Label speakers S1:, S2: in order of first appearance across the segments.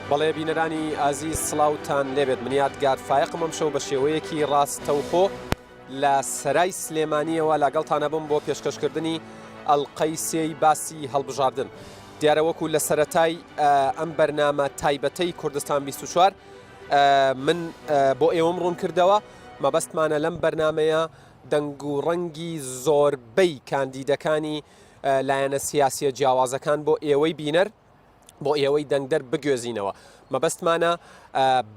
S1: بەڵێ بینەرانی ئازیز سڵاوتان لێبێت من یادگار فایقم ئەم شەو بە شێوەیەکی ڕاستەوخۆ لە سەرای سلێمانیەوە لەگەڵتانە بم بۆ پێشکەشکردنی ئەڵقەی سێی باسی هەڵبژاردن. دیارە وەکو لە سەرەتای ئەم بەرنامە تایبەتەی کوردستان 24 من بۆ ئێوەم ڕوون کردەوە مەبەستمانە لەم بەرنمەیە دەنگ و ڕەنگی زۆربەی کاندیدەکانی لایەنە سیاسیە جیاوازەکان بۆ ئێوەی بینەر بۆ ئێوەی دەنگدەر بگوێزینەوە. مەبەستمانە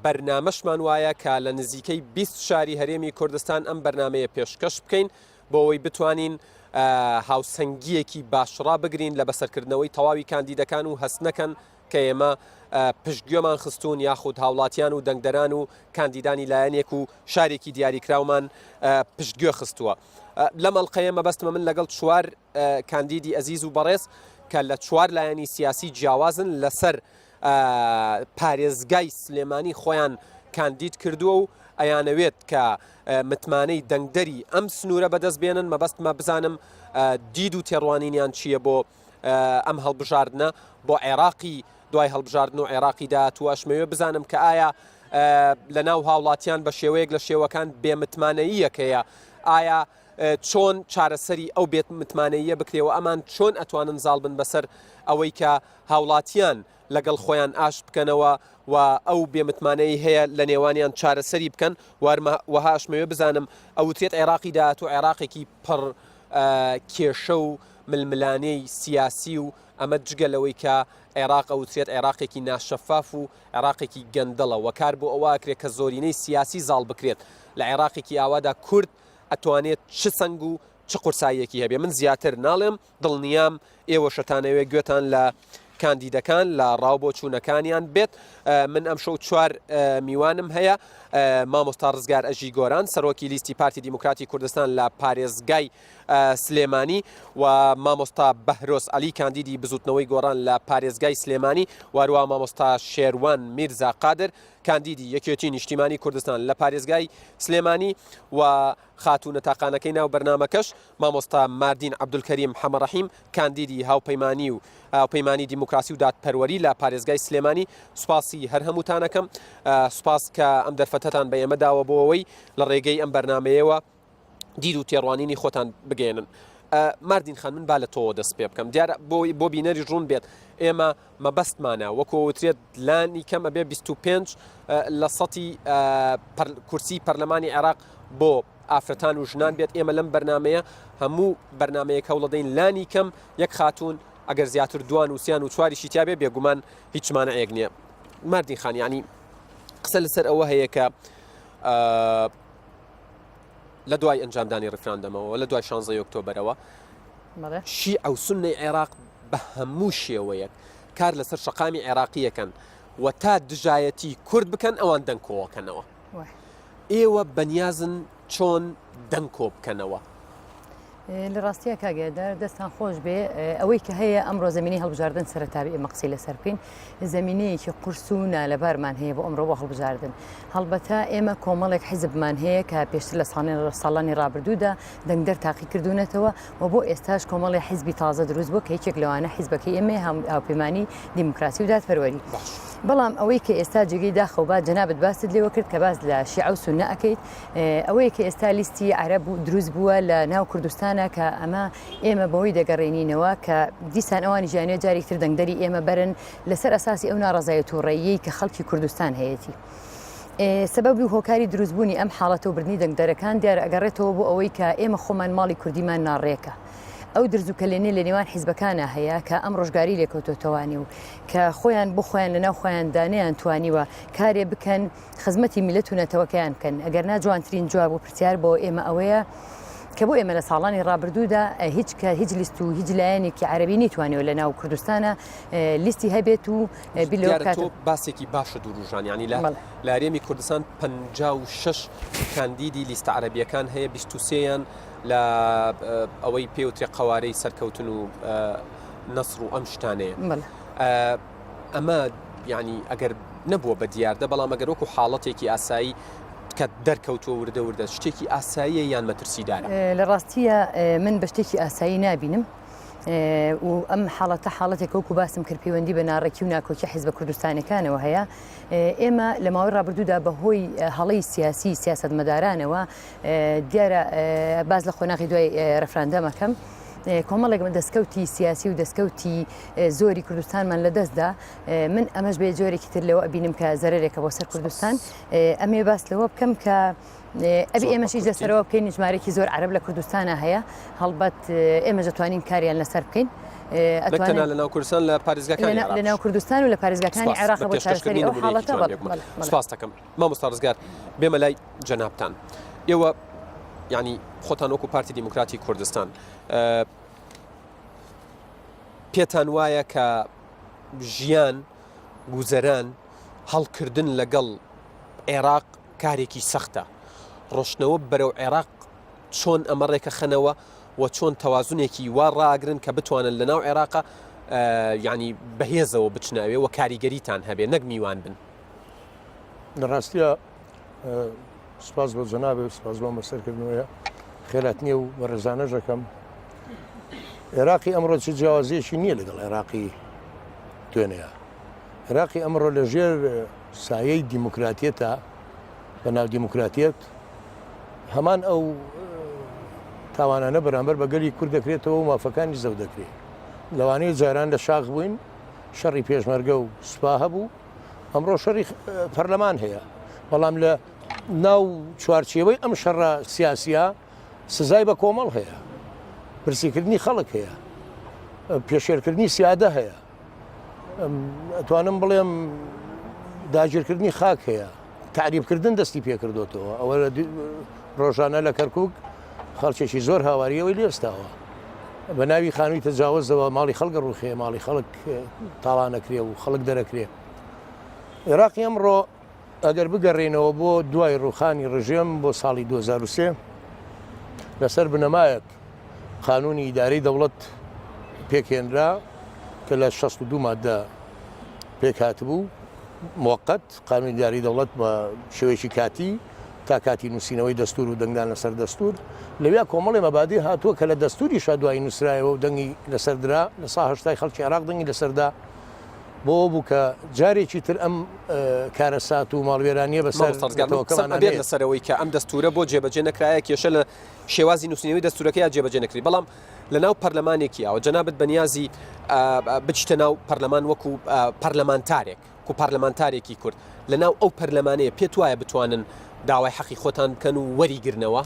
S1: بەرنامەشمان وایە کە لە نزیکەی 20 شاری هەرێمی کوردستان ئەم بەرنمەیە پێشکەش بکەین بۆ ئەوەی بتوانین هاوسەنگیەکی باشڕا بگرین لە بەسەرکردنەوەی تەواوی کاندیدەکان و هەست نەکەن کە ئێمە پشتگوێمان خستون یاخود هاوڵاتیان و دەنگدەران و کاندیدانی لایەنێک و شارێکی دیاریکراومان پشتگوێ خستووە. لەم ئەڵقەیە مەبەستمە من لەگەڵ چوار کاندیدی ئەزیز و بەڕێز کە لە چوار لایەنی سیاسی جیاوازن لەسەر پارێزگای سلێمانی خۆیان کاندید کردووە و ئەیانەوێت کە متمانەی دەنگدەری ئەم سنوورە بەدەست بێنن. مەبەستمە بزانم دید و تێڕوانینیان چییە بۆ ئەم هەڵبژاردنە بۆ عێراقی دوای هەڵبژاردن و عێراقیدا تو ئەشمەوێ بزانم کە ئایا لە ناو هاوڵاتیان بە شێوەیەک لە شێوەکان بێمتمانەییەکەیە ئایا چۆن چارەسەری ئەو بێت متمانەیە بکرێەوە ئەمان چۆن ئەتوانن زاڵ بن بەسەر ئەوەی کە هاوڵاتیان لەگەڵ خۆیان ئاش بکەنەوە و ئەو بێمتمانەی هەیە لە نێوانیان چارەسەری بکەن وەها ئەشمەوێ بزانم ئەوترێت عێراقی داهات و عێراقێکی پڕ کێشە و ململانەی سیاسی و ئەمە جگەلەوەی کە عێراق ئەوترێت عێراقێکی ناشەفاف و عێراقێکی گەندەڵە وەکار بۆ ئەوە کرێت کە زۆرینەی سیاسی زاڵ بکرێت لە عێراقێکی ئاوادا کورد ئەتوانێت چ سنگ و چ قورساییەکی هەبێ. من زیاتر ناڵێم دڵنیام ئێوە شەتانەوێ گوێتان لە کاندیدەکان لە ڕاوبۆچوونەکانیان بێت. من ئەم شەو چوار میوانم هەیە. مامۆستا ڕزگار ئەژی گۆران سەرۆکی لیستی پارتی دیموکراتی کوردستان لە پارێزگای سلێمانی و مامۆستا بەهرۆس عەلی کاندیدی بزوتنەوەی گۆڕان لە پارێزگای سلێمانی وارووا مامۆستا شێروان میرزا قادر کاندیدی یەکێتی نیشتیمانی کوردستان لە پارێزگای سلێمانی و خاتوونە تاقانەکەی ناو بەرنامەکەش مامۆستا ماردین عەبدولکەریم حەمەڕەحیم کاندیدی هاوپەیمانی و هاوپەیمانی دیموکراسی و دادپەروەری لە پارێزگای سلێمانی. سوپاسی هەر هەمووتانەکەم سوپاس کە ئەم دەرفەتەتان بە ئێمە داوە بۆ ئەوەی لە ڕێگەی ئەم بەرنمەیەوە دید و تێڕوانینی خۆتان بگەێنن. ماردین خان من با لە تۆ دەست پێ بکەم دیارە بۆ بینەری ڕوون بێت ئێمە مەبەستمانە وەکووترێت لانی کەمە بێ 25 لە سەتی کورسی پەرلەمانی عێراق بۆ ئافرەتان و ژنان بێت. ئێمە لەم بەرنمەیە هەموو بەرنمەیەک هەوڵ دەدەین لانی کەم یەک خاتون ئەگەر زیاتر دوان و سیان و چواریشی تیابێ بێگومان هیچمانە ئەیەک نییە. ماردین خان ینی قسە لەسەر ئەوە هەیە کە لە دوای ئەنجامدانی ڕفراندەمەوە لە دوای 16 ئۆکتۆبەرەوە شیعە و سوننەی عێراق بە هەموو شێوەیەک کار لەسەر شەقامی عێراقیەکەن و تا دژایەتی کورد بکەن ئەوان دەنگکۆوەکەنەوە. ئێوە بەنیازن چۆن دەنگکۆ بکەنەوە؟
S2: لە ڕاستیە کاگێدار دەستان خۆش بێ ئەوەی کە هەیە ئەمڕۆ زمینی هەڵبژاردن سەرەتاوی ئێمە قسەی لەسەر بکەین زمینەیەکی قورس و نالەبارمان هەیە بۆ ئەمڕۆ بۆ هەڵبژاردن. هەڵبەتە ئێمە کۆمەڵێک حیزبمان هەیە کە پێشتر لە ساڵانی ڕابردوودا دەنگدەر تاقی کردوونەتەوە و بۆ ئێستاش کۆمەڵی حیزبی تازە دروست بوو کە هیچێک لەوانە حیزبەکەی ئێمە هاوپەیمانی دیموکراسی و دادپەروەری. بەڵام ئەوەی کە ئێستا جێگەی داخەوبا جەنابەت باست لێوە کرد کە باس لە شیعە و سوننە ئەەکەیت ئەوەیە کە ئێستا لیستی عەرەب دروست بووە لە ناو کوردستانە کە ئەمە ئێمە بەوەی دەگەڕێنینەوە کە دیسان ئەوانی ژیانێ جارێکتر دەنگدەری ئێمە بەرن لەسەر ئەساسی ئەو ناڕەزایەت و ڕێیەی کە خەڵکی کوردستان هەیەی. سبەبی هۆکاری دروستبوونی ئەم حاڵەتە و بردننی دەنگدەرەکان دیارە ئەگەڕێتەوە بۆ ئەوەی کە ئێمە خۆمان ماڵی کوردیمان ناڕێکە. ئەو دەرزوکەلێنێ لە نێوان حیزبەکانە هەیە کە ئەم ڕۆژگاری لێکەوتۆتەوانی و کە خۆیان بۆ خۆیان لەناو خۆیان دانیان توانیوە کارێ بکەن خزمەتی میلەت و نەتەوەکەیان بکەن. ئەگەر ناجوانترین جواب و پرسیار بۆ ئێمە ئەوەیە کە بۆ ئێمە لە ساڵانی ڕابردوودا هیچ لیست و هیچ لایەنێکی عەرەبی نیتوانێت لە ناو کوردستانە لیستی هەبێت و
S1: بیلۆکات باسێکی باشە دووروژان ینی لە هەرێمی کوردستان 56 کاندیدی لیستە عەرەبیەکان هەیە 23یان لە ئەوەی پێوترێ قەوارەی سەرکەوتن و نەسر و ئەم شتانەیە. ئەمە ینی ئەگەر نەبووە بە دیاردە بەڵام ئەگەر وەکو حاڵەتێکی ئاسایی کە دەرکەوتووە وردە شتێکی ئاساییە یان مەترسیدارە؟
S2: لە ڕاستیە من بە شتێکی ئاسایی نابینم و ئەم حاڵەتە حاڵەتێک وەکو باسم کرد پەیوەندی بە ناڕێکی و ناکۆکی حیزبە کوردستانەکانەوە هەیە. ئێمە لە ماوەی ڕابردوودا بەهۆی هەڵەی سیاسی سیاسەتمەدارانەوە دیارە باز لە خۆناغی دوای ڕەفراندەمەکەم کۆمەڵێک دەستکەوتی سیاسی و دەستکەوتی زۆری کوردستانمان لە دەستدا من ئەمەش بێ جۆرێکی تر لەوە ئەبینم کە زەرێکە بۆ سەر کوردستان ئەمێ باس لەوە بکەم کە ئەبی ئێمەشی دەسەرەوە بکەین ژمارێکی زۆر عەرەب لە کوردستانە هەیە هەڵبەت ئێمە دەتوانین کاریان لەسەر بکەین
S1: نەکتەنها لە ناو کوردستان لە پارێزگاکانی
S2: لە ناو کوردستان و لە پارێزگاکانی عێراق بۆ چارەسەری ئەو حاڵەتە
S1: سپاس دەکەم مامۆستا ڕزگار بێمە لای جەنابتان ئێوە یعنی خۆتان وەکو پارتی دیموکراتی کوردستان پێتان وایە کە ژیان گوزەران هەڵکردن لەگەڵ عێراق کارێکی سەختە ڕۆشنەوە بەرەو عێراق چۆن ئەمە ڕێکە خەنەوە و چۆن تەوازونێکی وا ڕاگرن کە بتوانن لە ناو عێراقە یعنی بەهێزەوە بچناوێ و کاریگەریتان هەبێ نەک میوان بن
S3: لە ڕاستیە سپاس بۆ جەنابێ سپاس بۆ مەسەرکردنەوەیە خێرات نییە و بە ڕێزانە ژەکەم عێراقی ئەمڕۆ چ جیاوازیەکی نییە لەگەڵ عێراقی دوێنەیە عێراقی ئەمڕۆ لە ژێر سایەی دیموکراتیەتە بە ناو دیموکراتیەت هەمان ئەو تاوانانە بەرامبەر بە گەلی کورد دەکرێتەوە و مافەکانی زەو دەکرێت لەوانەیە جاران لە شاخ بووین شەڕی پێشمەرگە و سوپا هەبوو ئەمڕۆ شەڕی پەرلەمان هەیە بەڵام لە ناو چوارچێوەی ئەم شەڕە سیاسیە سزای بە کۆمەڵ هەیە برسیکردنی خەڵک هەیە پێشێرکردنی سیادە هەیە ئەتوانم بڵێم داگیرکردنی خاک هەیە تعریبکردن دەستی پێکردوتەوە ئەوە ڕۆژانە لە کەرکک خەڵکێکی زۆر هاواریەوەی لێستاوە بە ناوی خانووی تەجاوزەوە ماڵی خەڵک ڕوخێ ماڵی خەڵک تاڵانەکرێ و خەڵک دەرەکرێ عێراقی ئەمڕۆ ئەگەر بگەڕێنەوە بۆ دوای ڕوخانی ڕژێم بۆ ساڵی 2023 لەسەر بنەمایەک قانونی ئیدارەی دەوڵەت پێکهێنرا کە لە 62 مادە پێکهاتبوو موقت قانونی ئیدارەی دەوڵەت بە شێوەیەکی کاتی تا کاتی نووسینەوەی دەستور و دەنگدان لەسەر دەستور لەوێ کۆمەڵی مەبادی هاتووە کە لە دەستوری شادوایی نووسرایەوە و دەنگی لەسەردرا لە ساهشتای خەڵکی عێراق دەنگی لەسەردا بۆ بوو کە جارێکی تر ئەم کارەسات و ماڵوێرانیە
S1: بەسەربێت لەسەرەوەی کە ئەم دەستورە بۆ جێبەجێ نەکرایە کێشە لە شێوازی نووسینەوەی دەستورەکەی جێبەجێ نەکری بەڵام لە ناو پەرلەمانێکی ئەوە جەنابەت بەنیازی بچتە ناو پەرلەمان وەکو پەرلەمانتارێک و پەرلەمانتارێکی کورد لە ناو ئەو پەرلەمانەیە پێت وایە بتوانن داوای حەقی خۆتان بکەن و وەریگرنەوە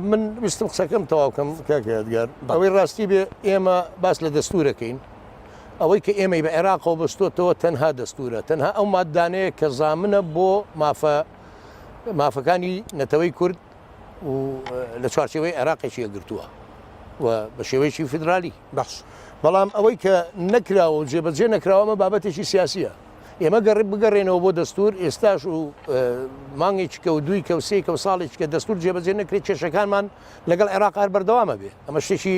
S3: من ویستم قسەکەم تەواوکەم کاکەیادگار ئەوەی ڕاستی بێ ئێمە باس لە دەستورەکەین ئەوەی کە ئێمەی بە عێراقەوە بەستۆتەوە تەنها دەستورە تەنها ئەو مادانەیە کە زامنە بۆ مافەکانی نەتەوەی کورد و لە چوارچێوەی عێراقێکیە گرتووە و بە شێوەیەکی فیدرالی
S1: باش
S3: بەڵام ئەوەی کە نەکراوە و جێبەجێ نەکراوەمە بابەتێکی سیاسیە ئێمە گەڕێ بگەڕێنەوە بۆ دەستور ئێستاش و مانگێکی کە و دوی کە و سێ کە و ساڵێکی کە دەستور جێبەجێ نەکرێت کێشەکانمان لەگەڵ عێراق هەر بەردەوامە بێ ئەمە شتێکی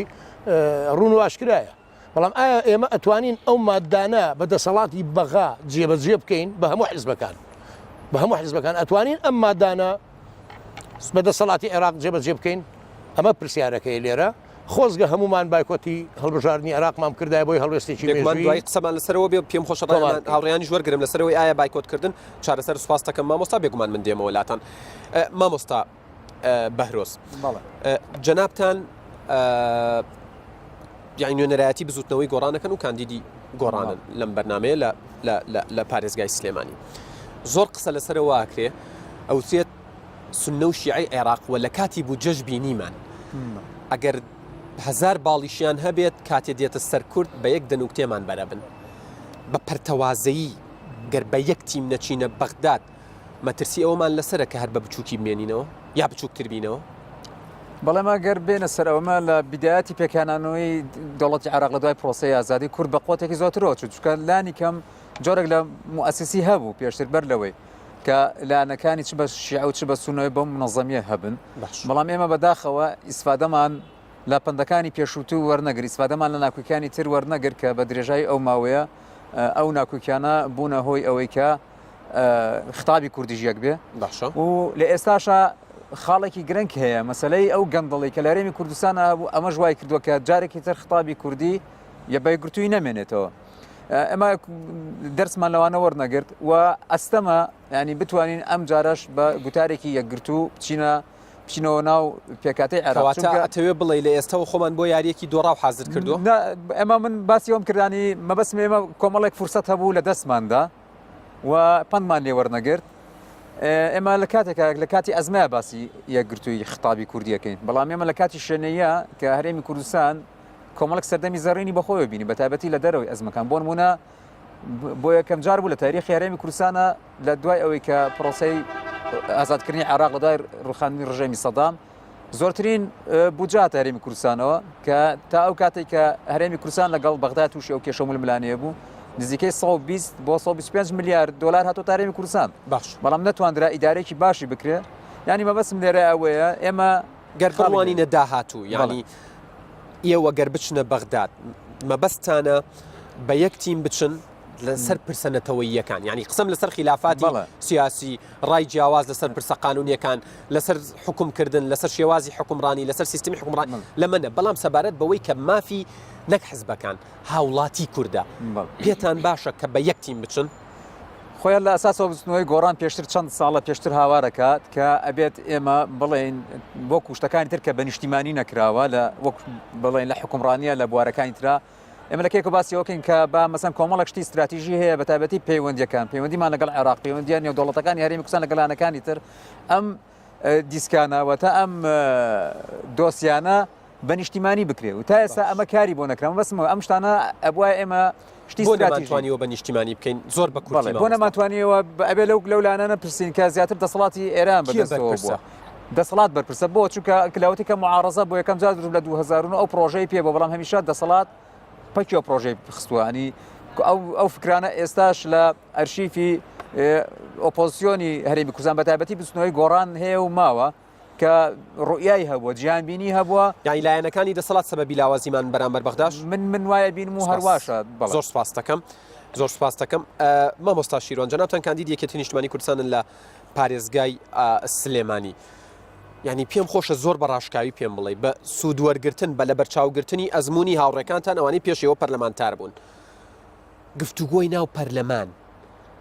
S3: ڕوون و ئاشکرایە بەڵام ئایا ئێمە ئەتوانین ئەو مادانە بە دەسەڵاتی بەغا جێبەجێ بکەین بە هەموو حیزبەکان ئەتوانین ئەم مادانە بە دەسەڵاتی عێراق جێبەجێ بکەین ئەمە پرسیارەکەی لێرە خۆزگە هەمومان بایکۆتی هەڵبژاردننی عێراقمان کردای بۆی هەڵوێستێکی
S1: دوای قسەمان لەسەرەوە بێ پێم خۆش هاوڕیانی ژوەرگرم لەسەرەوەی ئایا بایکۆتکردن چارەسەر سوپاس دەکەم مامۆستا بێگومان من دێمە وڵاتان مامۆستا بەهرۆز جەنابتان یعنی نوێنەرایەتی بزوتنەوەی گۆڕانەکەن و کاندیدی گۆڕانن لەم بەرنامەیە لە پارێزگای سلێمانی زۆر قسە لەسەرەوە ئاکرێ ئەوچێت سنە و شیعی عێراق وە لە کاتی بوو جەژ بینیمان ئەگەر 1000 باڵیشیان هەبێت کاتێ دێتە سەر کورد بە یەک دەنوکتێمان بەرەبن بە پەرتەوازەیی گەر بە یەک تیم نەچینە بەغداد مەترسی ئەومان لەسرە کە هەر بە بچووکی بمێنینەوە یا بچووکتر بینەوە
S4: بەڵێمە گەر بێنە سەرەوەمە لە بیدایەتی پێکانانەوەی دەوڵەتی عێراق لە دوای پرۆسەی ئازادی کورد بە قوتێکی زۆرترەوە چونکە لانی کەم جۆرێک لە موسسی هەبوو پێشتر بەر لەوەی کە لانەکانی چ بە شیعە و چ بە سونەوەی بەم منەظەمیە هەبن بەڵام ئێمە بەداخەوە ئیسفادەمان لە پندەکانی پێشووتوو وەرنەگر ئیسفادەمان لە ناکوکیانی تر وەرنەگر کە بە درێژای ئەو ماوەیە ئەو ناکوکیانە بوونە هۆی ئەوەی کە خطابی کوردیژیەک بێ و لە ئێستاشە خاڵێکی گرنگ هەیە مەسلەی ئەو گەندڵی کە لە هەرێمی کوردستانە بوو ئەمە ژوای کردووە کە جارێکی تر خطابی کوردی یە بەیگرتووی نەمێنێتەوە ئەمە دەرسمان لەوانە وەرنەگرت و ئەستەمە ینی بتوانین ئەم جارش بە گوتارێکی یەکگرتو بچینەوە ناو پێکاتی
S1: عراقەوێ بڵێ لە ئێستاەوە خۆمان بۆ یاریەکی دۆڕاو حاضر کردووە
S4: ئەمە من باسی ئەوم کردانی مەبەسم ئێمە کۆمەڵێک فرسەت هەبوو لە دەستماندا و پندمان لێ وەرنەگرت ئێمە لە کاتێکە لە کاتی ئەزمای باسی یەکگرتووی خطابی کوردیەکەین بەڵام ئێمە لە کاتی شوێنەیە کە هەرێمی کوردستان کۆمەڵک سەردەمی زەڕینی بەخۆی بینی بە تایبەتی لە دەرەوەی ئەزمەکان بۆ نمونە بۆ یەکەم جار بوو لە تاریخی هەرێمی کوردستانە لە دوای ئەوەی کە پرۆسەی ئازادکردنی عێراق لە دوای ڕوخاندنی ڕژێمی سەدام زۆرترین بودجات هەرێمی کوردستانەوە کە تا ئەو کاتێک کە هەرێمی کوردستان لەگەڵ بەغدا تووشی ئەو کێشە مولملانەیە بوو نزیکەی 120 بۆ 125 میلیارد دلار هاتۆ تا هەرێمی کوردستان
S1: باش
S4: بەڵام نەتواندرا ئیدارێکی باشی بکرێ ینی مەبەسم لێرە ئەوەیە ئێمە
S1: گەربڕوانی نەداهاتوو ینی ئێوە گەر بچنە بەغداد مەبەستانە بە یەک تیم بچن لەسەر پرسەنەتەوەی یەکان ینی قسم لەسەر خلافاتی سیاسی ڕای جیاواز لەسەر پرسە قانونیەکان لەسەر حکومکردن لەسەر شێوازی حکومڕانی لەسەر سیستمی حکومڕانی لەمەە بەڵام سەبارەت بەوەی کە مافی نەک حزبەکان هاوڵاتی کووردە پێتان باشە کە بە یەک تیم بچن
S4: خۆیان لە ئەساسەوە بچنەوەی گۆڕان پێشتر چەند ساڵە پێشتر هاوارەکات کە ئەبێت ئێمە بڵێن بۆ کوشتەکانی تر کە بە نیشتیمانی نەکراوە لە وەک بڵێن لە حکومڕانیە لە بوارەکانی ترا ئێمە لە کێکە باسیەوەکەین کە بە مەسەن کۆمەڵک شتی استراتیژی هەیە بە تایبەتی پەیوەندیەکان پەیوەندیمان لەگەڵ عێراق پەیوەندیان نێودەوڵەتەکانی هەرێمی کوردستان لەگەڵانەکانی تر ئەم دیسکانەوە تا ئەم دۆسیانە بە نیشتیمانی بکرێ و تا ئێستا ئەمە کاری بۆ نەکرام بەسمەوە ئەم شتانە ئەبووە ئێمە شتی
S1: استراتیژیوە بە نیشتیمانی بکەین زۆر بە کوردی
S4: بۆ نەماتوانیەوە ئەبێ لەو لانە نەپرسین کە زیاتر دەسەڵاتی ئێران بەدەستەوە بووە دەسەڵات بەرپرسە بۆ چونکە کلاوەتی کە معارەزە بۆ یەکەم جار لە 2009 ئەو پرۆژەی پێ بۆ بەڵام هەمیشە دەسەڵات پەکیۆ پرۆژەی خستوانی ئەو فکرانە ئێستاش لە ئەرشیفی ئۆپۆزیسیۆنی هەرێمی کوردستان بە تایبەتی بچنەوەی گۆڕان هەیە و ماوە کە ڕوئیای هەبووە جیانبینی هەبووە
S1: یانی لایەنەکانی دەسەڵات سەبەبی لاوازیمان بەرامبەر بەغداش
S4: من وایە بینم و هەرواشە
S1: زۆر سپاس دەکەم زۆر سپاس دەکەم مامۆستا شیرۆن جەنابتان کاندید یەکێتی نیشتیمانی کوردستانن لە پارێزگای سلێمانی ینی پێم خۆشە زۆر بەڕاشکاوی پێم بڵێ بە سوودوەرگرتن بە لە بەرچاوگرتنی ئەزمموی هاوڕێکانتان ئەوانەی پێشەوە پەرلەمانتار بوون گفتوگۆی ناو پەرلەمان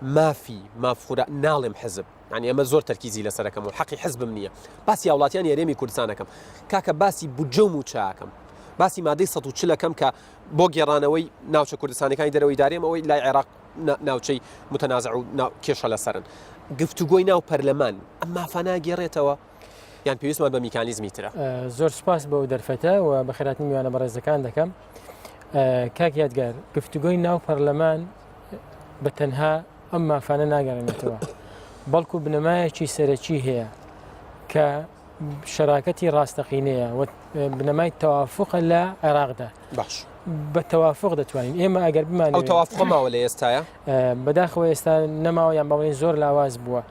S1: مافی مافخورە ناڵێم حزب ینی ئەمە زۆر تەرکیزی لەسەرەکەم و حەقی حزبم نییە باسی هاوڵاتیان هەرێمی کوردستانەکەم کاکە باسی بودجەم و چاکەم باسی مادەی 140ەکەم کە بۆ گێڕانەوەی ناوچە کوردستانەکانی دەرەوەی دارێمەوەی لای عێراق ناوچەی متەنازع و کێشە لەسەرن گفتوگۆی ناو پەرلەمان ئەم مافانە گێڕێتەوە یان پێویستمان بە میکانیزمی ترە
S5: زۆر سپاس بەو دەرفەتە و بە خێراتنی میوانە بەڕێزەکان دەکەم کاک یادگار گفتوگۆی ناو پەرلەمان بە تەنها ئەم مافانە ناگەڕێنێتەوە بەڵکو بنەمایەکی سەرەکی هەیە کە شەراکەتی ڕاستەقینەیە و بنەمای تەوافقە لە عێراقدا
S1: باش
S5: بە تەوافق دەتوانین ئێمە ئەگەر بمان
S1: ئەو تەوافق ماوە لە ئێستاە
S5: بەداخەوە ئێستا نەماوە یان باڵێن زۆر لاواز بووە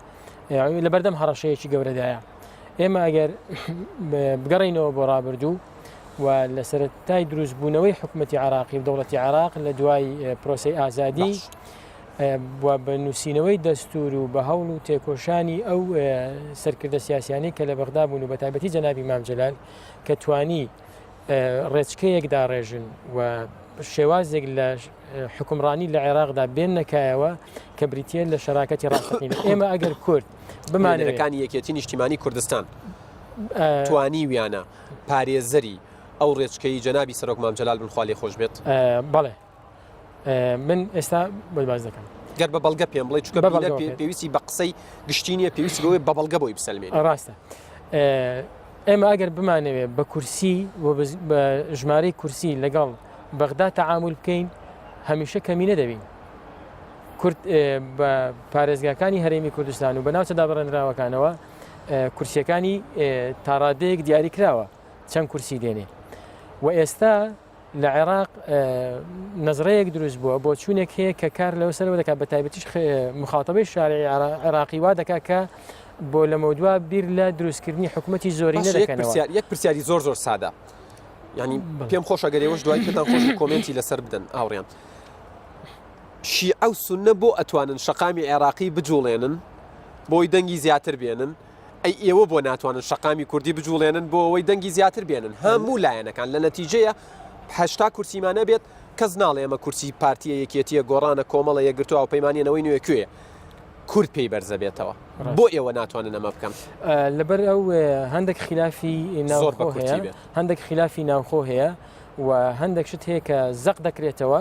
S5: لە بەردەم هەڕەشەیەکی گەورەدایە ئێمە ئەگەر بگەڕینەوە بۆ ڕابردوو و لە سەرەتای دروستبوونەوەی حکوومەتی عراقی و دەوڵەتی عراق لە دوای پرۆسی ئازادی و بە نووسینەوەی دەستور و بە هەوڵ و تێکۆشانی ئەو سەرکردە سیاسیانی کە لە بەغدا بوون و بە تایبەتی جەنابی مام جەلال کە توانی ڕێچکەیەک داڕێژن و شێوازێک لە حکومڕانی لە عێراقدا بێن نەکایەوە کە بریتە لە شەراکەتی ڕاستەقینە ئێمە ئەگەر کورد
S1: بمانەکانی یەکێتی نیشتیمانی کوردستان توانی ویانە پارێزەری ئەو ڕێچکەی جەنابی سەرۆک مام جەلال بن خوا لێ خۆش بێت
S5: بەڵێ من ئێستا باز دەکەم
S1: گەر بە بەڵگە پێم بڵێ چکە پێویستی بە قسەی گشتینیە پێویستی بەوەی بە بەڵگە بۆی بسەلمێن
S5: ڕاستە ئێمە ئەگەر بمانەوێت بە کورسی و بە ژمارەی کورسی لەگەڵ بەغدا تەعامل بکەین هەمیشە کەمی نەدەبین کورد بە پارێزگاکانی هەرێمی کوردستان و بە ناوچە دابڕێنراوەکانەوە کورسیەکانی تاڕادەیەک دیاری کراوە چەند کورسی دێنێ و ئێستا لە عێراق نەزڕەیەک دروست بووە بۆ چوونێک هەیە کە کار لەوە سەرەوە دەکات بە تایبەتیش مخاتەبەی شارعی عێراقی وا دەکات کە بۆ لە مەودووە بیر لە دروستکردنی حکوومەتی زۆری نەدەکەنەوە
S1: یەک پرسیاری زۆر زۆر سادە ینی پێم خۆشە گەرێوەش دوای پێتان خۆش کۆمنتی لەسەر بدەن ئاوڕیان شیعە و سونە بۆ ئەتوانن شەقامی عێراقی بجوڵێنن بۆی دەنگی زیاتر بێنن ئێوە بۆ ناتوانن شەقامی کوردی بجوڵێنن بۆ ئەوەی دەنگی زیاتر بێنن هەموو لایەنەکان لە نەتیجەیە هەشتا کورسیمانە بێت کەس ناڵێ ئەمە کورسی پارتیە یەکێتیە گۆڕانە کۆمەڵە یەکگرتووە و پەیمانیەوەی نوێ کوێ کورد پێی بەرزە بێتەوە بۆ ئێوە ناتوانن ئەمە بکەم
S5: لەبەر ئەو هەندێک خلافی ناوخۆ هەیە هەندێک خلافی ناوخۆ هەیە و هەندێک شت هەیە کە زەق دەکرێتەوە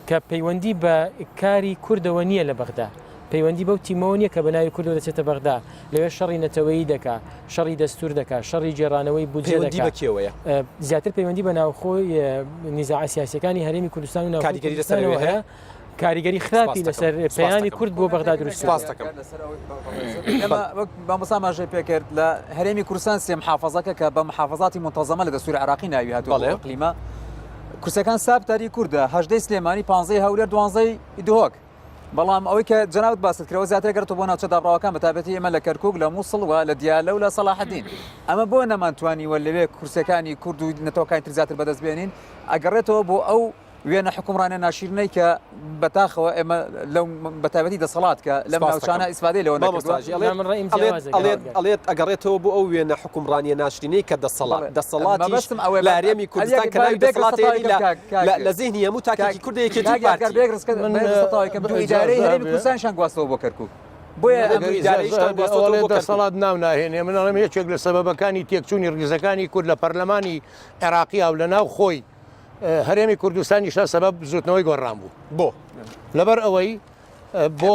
S5: کە پەیوەندی بە کاری کوردەوە نییە لە بەغدا پەیوەندی بەو تیمەوە نییە کە بە ناوی کوردەوە دەچێتە بەغدا لەوێ شەڕی نەتەوەیی دەکا شەڕی دەستور دەکا شەڕی جێرانەوەی بودجێ دەکا زیاتر پەیوەندی بە ناوخۆی نیزاع سیاسیەکانی هەرێمی کوردستان و
S1: کاریگەری لەسەرەوە هەیە
S5: کاریگەری خراپی لەسەر پەیانی کورد بۆ بەغدا دروست
S1: دەکەم
S4: بە مساماژەی پێکرد لە هەرێمی کوردستان سێ محافەزەکە کە بە محافەزاتی منتەزەمە لە دەستوری عراقی ناوی هاتووە قلیمە کورسەکان سابتاری کووردە 18 سلێمانی 15 هەولێر 12 دهۆک بەڵام ئەوەی کە جەناوت باست کرەوە زیاتر گەڕێتەوە بۆ ناوچە دابڕاوەکان بەتابەتی ئێمە لە کەرکووک لە مووسڵ و لە دیالە و لە سەلاحەدین ئەمە بۆ نەمانتوانیوە لەوێ کورسەکانی کورد و نەتەوەکانی تر زیاتر بەدەست بێنین ئەگەڕێتەوە بۆ ئەو وێنە حکومڕانە ناشرینەی کە بەتاخەوە ئێمە لەو بەتابەتی دەسەڵات کە لەم ناوچانە ئیسفادەی لەوە
S1: ئەڵێت ئەگەڕێتەوە بۆ ئەو وێنە حکومڕانیە ناشرینەی کە دەسەڵاتی لە هەرێمی کوردستان کە ناوی دەسەڵاتی لە ذهنی هەموو تاکێکی کوردێکی
S4: ئیدارەی هەرێمی کوردستانشان گواستەوە بۆ کەرکووک بۆیە
S3: دەسەڵات ناو ناهێنێ منڵم یەکێک لە سەبەبەکانی تێکچوونی ڕگزەکانی کورد لە پەرلەمانی عێراقیا و لە ناو خۆی هەرێمی کوردستانیشا سەبەب زوتنەوەی گۆڕان بوو
S1: بۆ
S3: لەبەر ئەوەی بۆ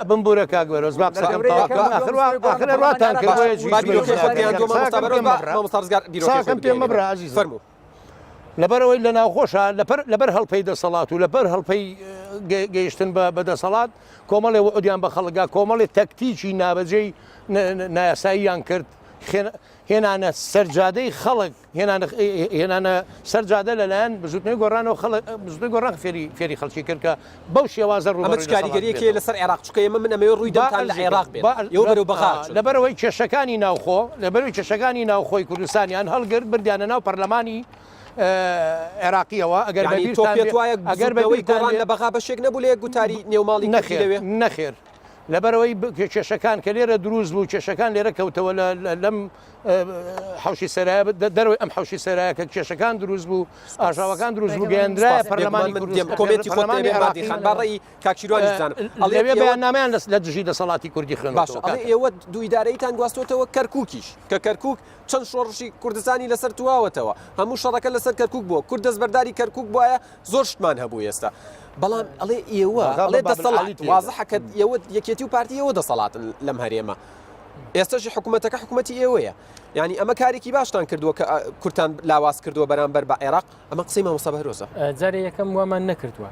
S3: بمبورە کاگوێرۆز با قسەکەم ڕاتان کردوەکەم پێم مەبرە عەزیز فەرموو لەبەرەوەی لە ناوخۆشە لەبەر هەڵپەی دەسەڵات و لەبەر هەڵپەی گەیشتن بە دەسەڵات کۆمەڵێ ئۆدیان بە خەڵگا کۆمەڵێ تەکتیکی نابەجێی نایاساییان کرد هێنانە سەرجادەی خەڵک هێنانە سەرجادە لەلایەن بزوتنەوەی گۆڕانەوە بزوتنەوەی گۆڕان فێری خەڵکی کرد کە بەو شێوازە
S1: ئەمە کاریگەریەکێ لەسەر عێراق چکە ئێمە من ئەمەوە ڕووی دەتان لە عێراق بێت بەرەو بەغاچ
S3: لەبەرەوەی کێشەکانی ناوخۆ لەبەرەوەی کێشەکانی ناوخۆی کوردستانیان هەڵگرت بردیانە ناو پەرلەمانی عێراقیەوە
S1: ئەگەر بەوەی گۆڕان لە بەغا بەشێک نەبوو لە گوتاری نێوماڵی
S3: نەخێر لەبەرەوەی کێشەکان کە لێرە دروست بوو کێشەکان لێرە کەوتەوە لەم حوشی سەرایە دەروی ئەم حوشی سەرایە کە کێشەکان دروست بوو ئاژاوەکان دروست بوو گەیاندرایە پەرلەمانی
S1: کۆمێتی خۆی بەڕێی کاکشیروانی زانم
S3: ئەڵێ بەیاننامەیان لە دژی دەسەڵاتی کوردی خوێن
S1: باشە ئێوە دوو ئیدارەیتان گواستوتەوە کەرکووکیش کە کەرکووک چەند شۆڕشی کوردستانی لەسەر تواوەتەوە هەموو شەڕەکە لەسەر کەرکووک بووە کورد دەستبەرداری کەرکووک بواە زۆر شتمان هەبوو ئێستا بەڵام ئەڵێ ئێوە ئەڵێ دەسەڵات وازەحەکە ئێوە یەکێتی و پارتی ئێوە دەسەڵاتن لەم هەرێمە ئێستاشی حکوومەتەکە حکوومەتی ئێوەیە یعنی ئەمە کارێکی باشتان کردووە کە کورتان لاواز کردووە بەرامبەر بە عێراق ئەمە قسەی مامۆستا بەهرۆزە
S5: جارێ یەکەم وامان نەکردووە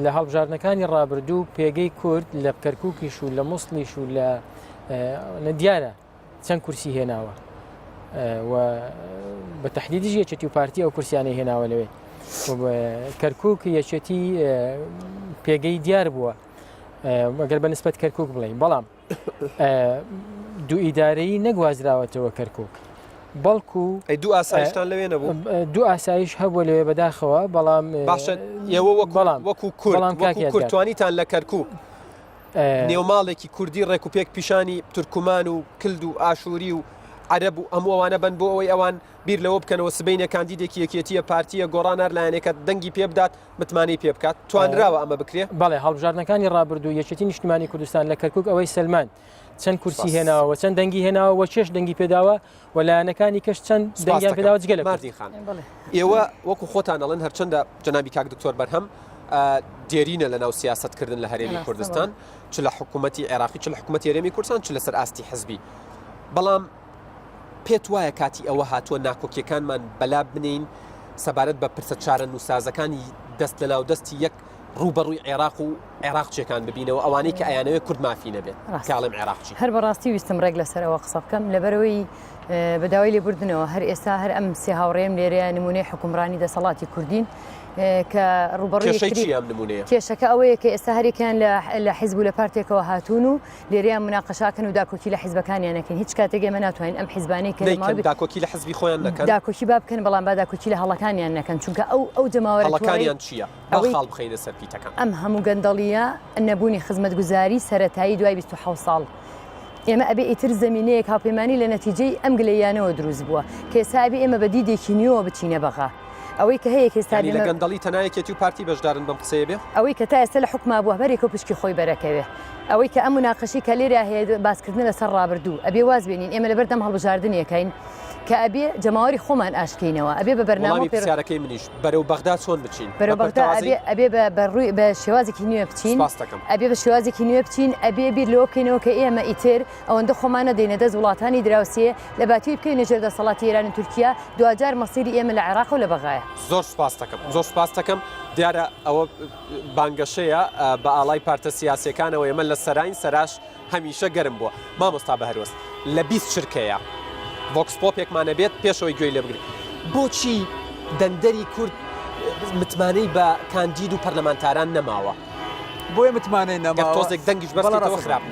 S5: لە هەڵبژاردنەکانی ڕابردوو پێگەی کورد لە کەرکووکیش و لە مووسڵیش و لە دیارە چەند کورسی هێناوە و بە تەحدیدیش یەکێتی و پارتی ئەو کورسیانەی هێناوە لەوێ کەرکووک یەکێتی پێگەی دیار بووە ئەگەر بە نسبەت کەرکووک بڵین بەڵام دوو ئیدارەی نەگوازراوەتەوە کەرکووک بەڵکو
S1: دوو ئاسایشتان لەوێ نەبوو
S5: دوو ئاسایش هەبووە لەوێ بەداخەوە بەڵام
S1: باشە ئێوە وەکو کورتوانیتان لە کەرکووک نێوماڵێکی کوردی ڕێکوپێک پیشانی تورکمان و کلد و ئاشووری و عەرەب و هەموو ئەوانە بن بۆ ئەوەی ئەوان بیر لەوە بکەنەوە سبەینە کاندیدێکی یەکێتیە پارتیە گۆڕانەر لایەنێکە دەنگی پێ بدات متمانەی پێ بکات توانراوە ئەمە بکرێ
S5: بەڵێ هەڵبژاردنەکانی ڕابردوو یەکێتی نیشتیمانی کوردستان لە کەرکووک ئەوەی سلمان چەند کورسی هێناوە چەند دەنگی هێناوە و چێش دەنگی پێداوە و لایەنەکانی کەش چەند دەنگیان پێداوە جگەلە
S1: ماردی خان ئێوە وەکو خۆتان ئەڵێن هەرچەندە جەنابی کاک دکتۆر بەرهەم دێرینە لە ناو سیاستکردن لە هەرێمی کوردستان چ لە حکوومەتی عێراقی چ لە حکوومەتی هەرێمی کوردستان چ لەسەر ئاستی حزبی بەڵام پێت وایە کاتی ئەوە هاتووە ناکۆکیەکانمان بەلا بنین سەبارەت بە پرسە چارە نووسازەکانی دەست لە ناو دەستی یەک ڕوبەڕووی عێراق و عێراقچێکان ببینەوە ئەوانەی کە ئەیانەوەی کورد مافی نەبێت کاڵم عێراقچی
S2: هەر بەڕاستی ویستم ڕێک لەسەرەوە قسە بکەم لەبەرەوەی بەداوای لێبوردنەوە هەر ئێستا هەر ئەم سێ هاوڕێم لێرەیە نمونەی حکومڕانی دەسەڵاتی کوردین کە ڕوبەڕووی کێشەکە ئەوەیە کە ئێستا هەرێکیان لە حیزب و لە پارتێکەوە هاتوون و لێرەیان مناقەشاکەن و داکۆکی لە حیزبەکانیان نەکەن هیچ کاتێک ئێمە ناتوانین ئەم حیزبانەی کە
S1: داکۆکی لە حزبی خۆیان نەکەن
S2: داکۆکی با بکەن بەڵام با داکۆکی لە هەڵەکانیان نەکەن چونکە ئەو
S1: جەماوەرەکانیان چییە خاڵ بخەینە سەر پیتەکان
S2: ئەم هەموو گەندەڵیە نەبوونی خزمەتگوزاری سەرەتایی دوای 27 ساڵ ئێمە ئەبێ ئیتر زمینەیەک هاوپەیمانی لە نەتیجەی ئەم گلەیانەوە دروست بووە کە ئێستا ئێمە بە دیدێکی نوێەوە بچینە بەغا ئەوەی کە هەیە ئێستا
S1: لە گەندەڵی تەنایەکێتی و پارتی بەشدارن بەم قسەیە بێ
S2: ئەوەی کە تا ئێستا لە حکوما بووە بەرێک و پشکی خۆی بەرەکەوێ ئەوەی کە ئەم مناقەشی کە لێرە هەیە باسکردن لەسەر ڕابردوو ئەبێ واز بێنین ئێمە لەبەر دەم هەڵبژاردنەکەین کە ئەبێ جەماوەری خۆمان ئاشکەینەوە ئەبێ بە بەرنامە
S1: پرسیارەکەی منیش بەرەو بەغدا چۆن بچین
S2: بەرەو بەغدا ئەبێ بەڕووی بە شێوازێکی نوێ بچین ئەبێ بە شێوازێکی نوێ بچین ئەبێ بیر لەوە بکەینەوە کە ئێمە ئیتر ئەوەندە خۆمانە دێنە دەست وڵاتانی دراوسێ لە باتوی بکەین نەژێر دەسەڵاتی ئێران و تورکیا دوجار مەسیری ئێمە لە عێراق و لە بەغایە
S1: زۆر سپاس دەکەم دیارە ئەوە بانگەشەیە بە ئاڵای پارتە سیاسیەکانەوە ئێمە لە سەراین سەراش هەمیشە گەرم بووە مامۆستا بەهەروەست لە 20 شرکەیە ڤۆکسپۆپێکمانە بێت پێشەوەی گوێی لێ بگرین بۆچی دەنگدەری کورد متمانەی بە کاندید و پەرلەمانتاران نەماوە
S4: بۆیە متمانەی نەماوە
S1: تۆزێک دەنگیش بەڵەوە خراپ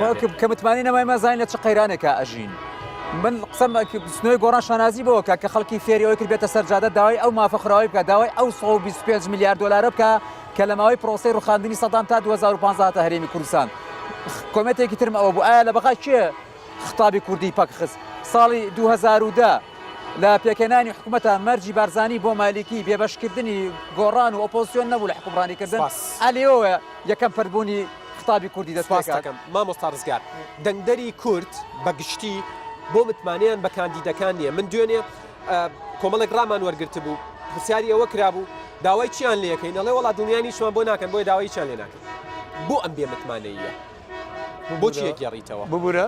S4: کە متمانی نەمای مەزانین لە چ قەیرانێکە ئەژین من قسەم سنوۆی گۆڕان شانازی بەوە کە خەڵکی فێریەوەی کرد بێتە سەرجادە داوای ئەو مافەخراوی بکە داوای ئەو 125 میلیارد دلار بکە کە لە ماوەی پرۆسی ڕوخاندنی سەدام تا 2015 هەرێمی کوردستان کۆمەتێکی ترم ئەوە بوو ئایا لە بەغا چیە خطابی کوردی پەکخست ساڵی 2010 لە پێکەنانی حکوومەتە مەرجی بارزانی بۆ مالیکی بێبەشکردنی گۆڕان و ئۆپۆزیۆن نەبوو لە حکومڕانیکردن ئەلێەوە یەکەم پەربوونی خطابی کوردی دەستپاسەکەم
S1: مامۆستا ڕزگار دەنگدەری کورد بەگشتی بۆ متمانیان بە کاندیدەکان نییە من دوێنێ کۆمەڵێک ڕامان وەرگرت بوو پرسیاری ئەوە کرابوو داوای چیان لەکەین ئەڵێ وڵات دڵنیانیشمان بۆ ناکەن بۆی داوای چیان لێ ناکەن بۆ ئەم بێ متمانەیە بۆچی یەکگەڕیتەوە
S3: ببوورە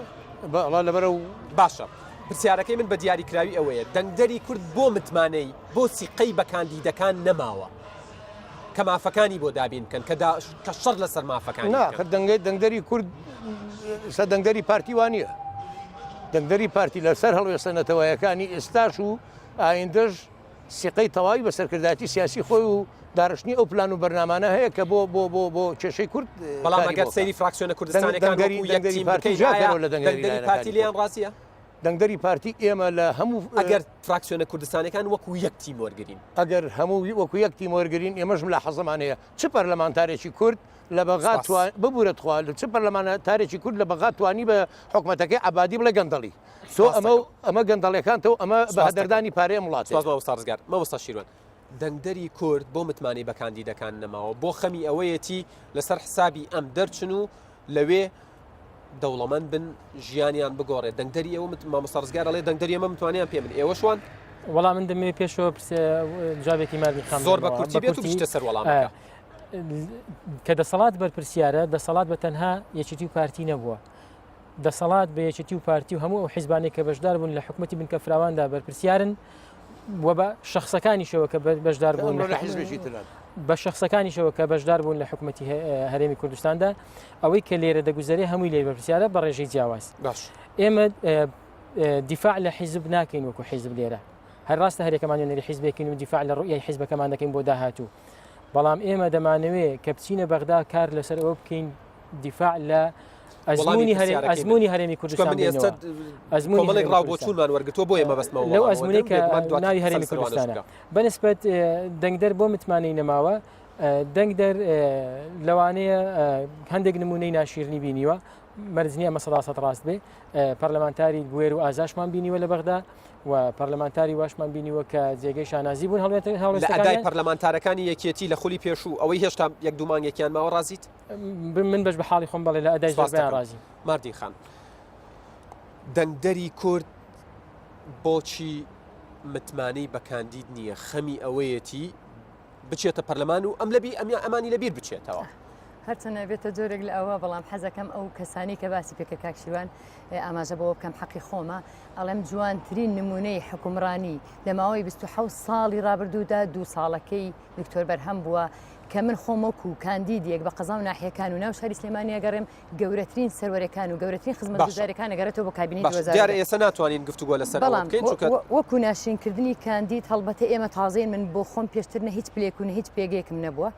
S3: بەڵا لەبەرە و
S1: باشە پرسیارەکەی من بە دیاریکراوی ئەوەیە دەنگدەری کورد بۆ متمانەی بۆ سیقەی بە کاندیدەکان نەماوە کە مافەکانی بۆ دابین بکەن کە شەڕ لەسەر مافەکانی
S3: دەنگدەری کورد دەنگدەری پارتی وانە دەنگدەری پارتی لەسەر هەڵوێستنەتەوەیەکانی ئێستاش و ئایندەش سیقەی تەواوی بە سەرکرداتی سیاسی خۆی و داڕشتنی ئەو پلان و بەرنامانە هەیە کە بۆ کێشەی کورد
S1: بەڵام ئەگەر سەیری فراکسیۆنە کوردستانەکان
S3: دەنگدەری پارتی
S1: لیان ڕاستیە
S3: دەنگدەری پارتی ئێمە لە هەموو
S1: ئەگەر فراکسیۆنە کوردستانەکان وەکو یەک تیم وەرگین
S3: ئەگەر هەموو وەکو یەک تیم وەرگین ئێمەشم لە حەزەمان هەیە چ پەرلەمانتارێکی کورد لە بەغا ببوورە خوال چ پەرلەمانتارێکی کورد لە بەغا توانی بە حکوومەتەکەی عبادی بڵێ گەندەڵی تۆ ئەمە گەندەڵەکانتەوە ئەمە بە هەدەردانی پارەیە وڵات
S1: سازگار مەوەستا شیروان دەنگدەری کورد بۆ متمانی بە کاندیدەکان نەماوە بۆ خەمی ئەوەیەتی لەسەر حسابی ئەم دەرچن و لەوێ دەوڵەمەند بن ژیانیان بگۆڕێت دەنگدەری ئەوە مامۆستا ڕزگار ئەڵێ دەنگدەری ئەمە متوانیان پێ من ئێوەشوان
S5: وەڵام من دەمێ پێشەوە جوابێکی ماردی خام
S1: زۆر بە کورتی بێت و بچتە سەر وەڵامەکە
S5: کە دەسەڵات بەرپرسیارە دەسەڵات بە تەنها یەکێتی و پارتی نەبووە دەسەڵات بە یەکێتی و پارتی و هەموو ئەو حیزبانێک کە بەشدار بوون لە حکوومەتی بنکە فراواندا بەرپرسیارن و بە شخصەکانیشەوە کە بەشدار بوون بە شخصەکانیشەوە کە بەشدار بوون لە حکوومەتی هەرێمی کوردستاندا ئەوەی کە لێرە دەگوزارێ هەمووی لێ بەرپرسیارە بە ڕێژەی جیاواز ئێمە دیفاع لە حیزب ناکەین وەکو حیزب لێرە هەر ڕاستە هەرێکەمان نێری حیزبێکین و دیفاع لە ڕوئیای حیزبەکەمان دەکەین بۆ داهاتوو بەڵام ئێمە دەمانەوێت کە بچینە بەغدا کار لەسەر ئەوە بکەین دیفاع لە ئەزمموی هەرێمی کوردستان
S1: ئەزمموڵێک ڕاو بۆ چونمان وەرگتۆ بۆ ئێمە بەستمەوە
S5: لەو ئەزمموی کە ناوی هەرێمی کوردستانە بەنسبەت دەنگدەر بۆ متمانەی نەماوە دەنگدەر لەوانەیە هەندێک نمونەی ناشیرنی بینیوە مەرجنیە مەسەڵاست ڕاست بێ پەرلەمانتاری بوێر و ئازاشمان بینیوە لە بەغدا و پەرلەمانتاری واشمان بینیوە کە جێگەی شانازی بوون
S1: هەڵێتەکانی پەرلەمانتارەکانی یەکێتی لە خولی پێشوو ئەوەی هێشتا یەک دوومان یەکیان ماوە ڕازیت
S5: من بەش بە حاڵی خۆم بڵێ لە ئەدای زۆربیان ڕازی
S1: ماردین خان دەنگدەری کورد بۆچی متمانەی بە کاندید نییە خەمی ئەوەیەتی بچێتە پەرلەمان و ئەم لەبی ئەمانی لەبیر بچێتەوە
S2: هەرچەنە بێتە جۆرێک لە ئەوە بەڵام حەزەکەم ئەو کەسانی کە باسی پێکە کاکشیوان ئاماژە بەوە بکەم حەقی خۆمە ئەڵێم جوانترین نمونەی حکومڕانی لە ماوەی 27 ساڵی ڕابردوودا 2 ساڵەکەی دکتۆر بەرهەم بووە کە من خۆمەکو کاندیدێک بە قەزا و ناحیەکان و ناو شاری سلێمانی ئەگەڕێم گەورەترین سەروەرەکان و گەورەترین خزمەتگوزارەکان ئەگەڕێتەوە بۆ کابینی 2000
S1: دیارە ئێستا ناتوانین گفتوگۆ لەسەر
S2: وەکو ناشرینکردنی کاندید هەڵبەتە ئێمە تازەین من بۆ خۆم پێشترنە هیچ پلێک و هیچ پێگەیەکم نەبووە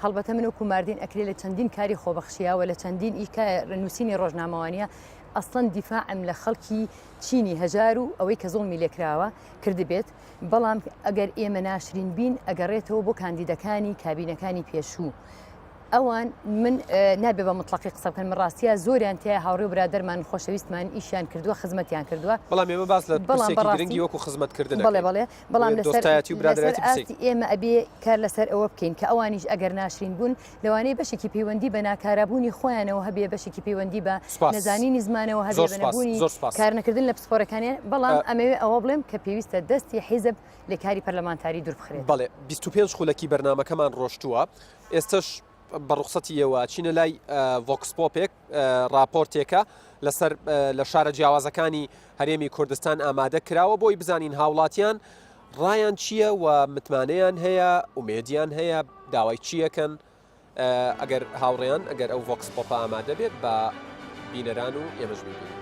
S2: هەڵبەتە من وەکو ماردین ئەکرێ لە چەندین کاری خۆبەخشیاوە لە چەندین ئیکە نووسینی ڕۆژنامەوانیە ئەسڵەن دیفاعم لە خەڵکی چینی هەژار و ئەوەی کە زۆڵمی لێکراوە کردبێت بەڵام ئەگەر ئێمە ناشرین بین ئەگەڕێتەوە بۆ کاندیدەکانی کابینەکانی پێشوو ئەوان من نابێ بە مطلقی قسە بکەن من ڕاستیە زۆریان تیا هاوڕێ و برادەرمان خۆشەویستمان ئیشیان کردووە خزمەتیان کردووە
S1: بەڵام ئێمە باس لە پرسێکی گرنگی وەکو خزمەتکردن
S2: بەڵام
S1: دۆستایەتی و برادەرەتی
S2: ئاستی ئێمە ئەبێ کار لەسەر ئەوە بکەین کە ئەوانیش ئەگەر ناشرین بوون لەوانەیە بەشێکی پەیوەندی بە ناکارابوونی خۆیانەوە هەبێ بەشێکی پەیوەندی بە نەزانینی زمانەوە هەبێ بەنەبوونی کارنەکردن لە پسپۆرەکانیان بەڵام ئەمەوێ ئەوە بڵێم کە پێویستە دەستی حیزب لە کاری پەرلەمانتاری دوور بخرێت
S1: بەڵێ 25 خولەکی بەرنامەکەمان ڕۆشتووە ئێستش بە ڕوخسەتیەوە چینە لای ڤۆکسپۆپێک راپۆرتێکە لەسەر لە شارە جیاوازەکانی هەرێمی کوردستان ئامادە کراوە بۆی بزانین هاوڵاتیان ڕایان چییە و متمانەیان هەیە ومێدیان هەیە داوای چیەکەن ئەگەر هاوڕێیان ئەگەر ئەو ڤۆکسپۆپە ئامادە بێت بە بینەران و ئێمەش ببین.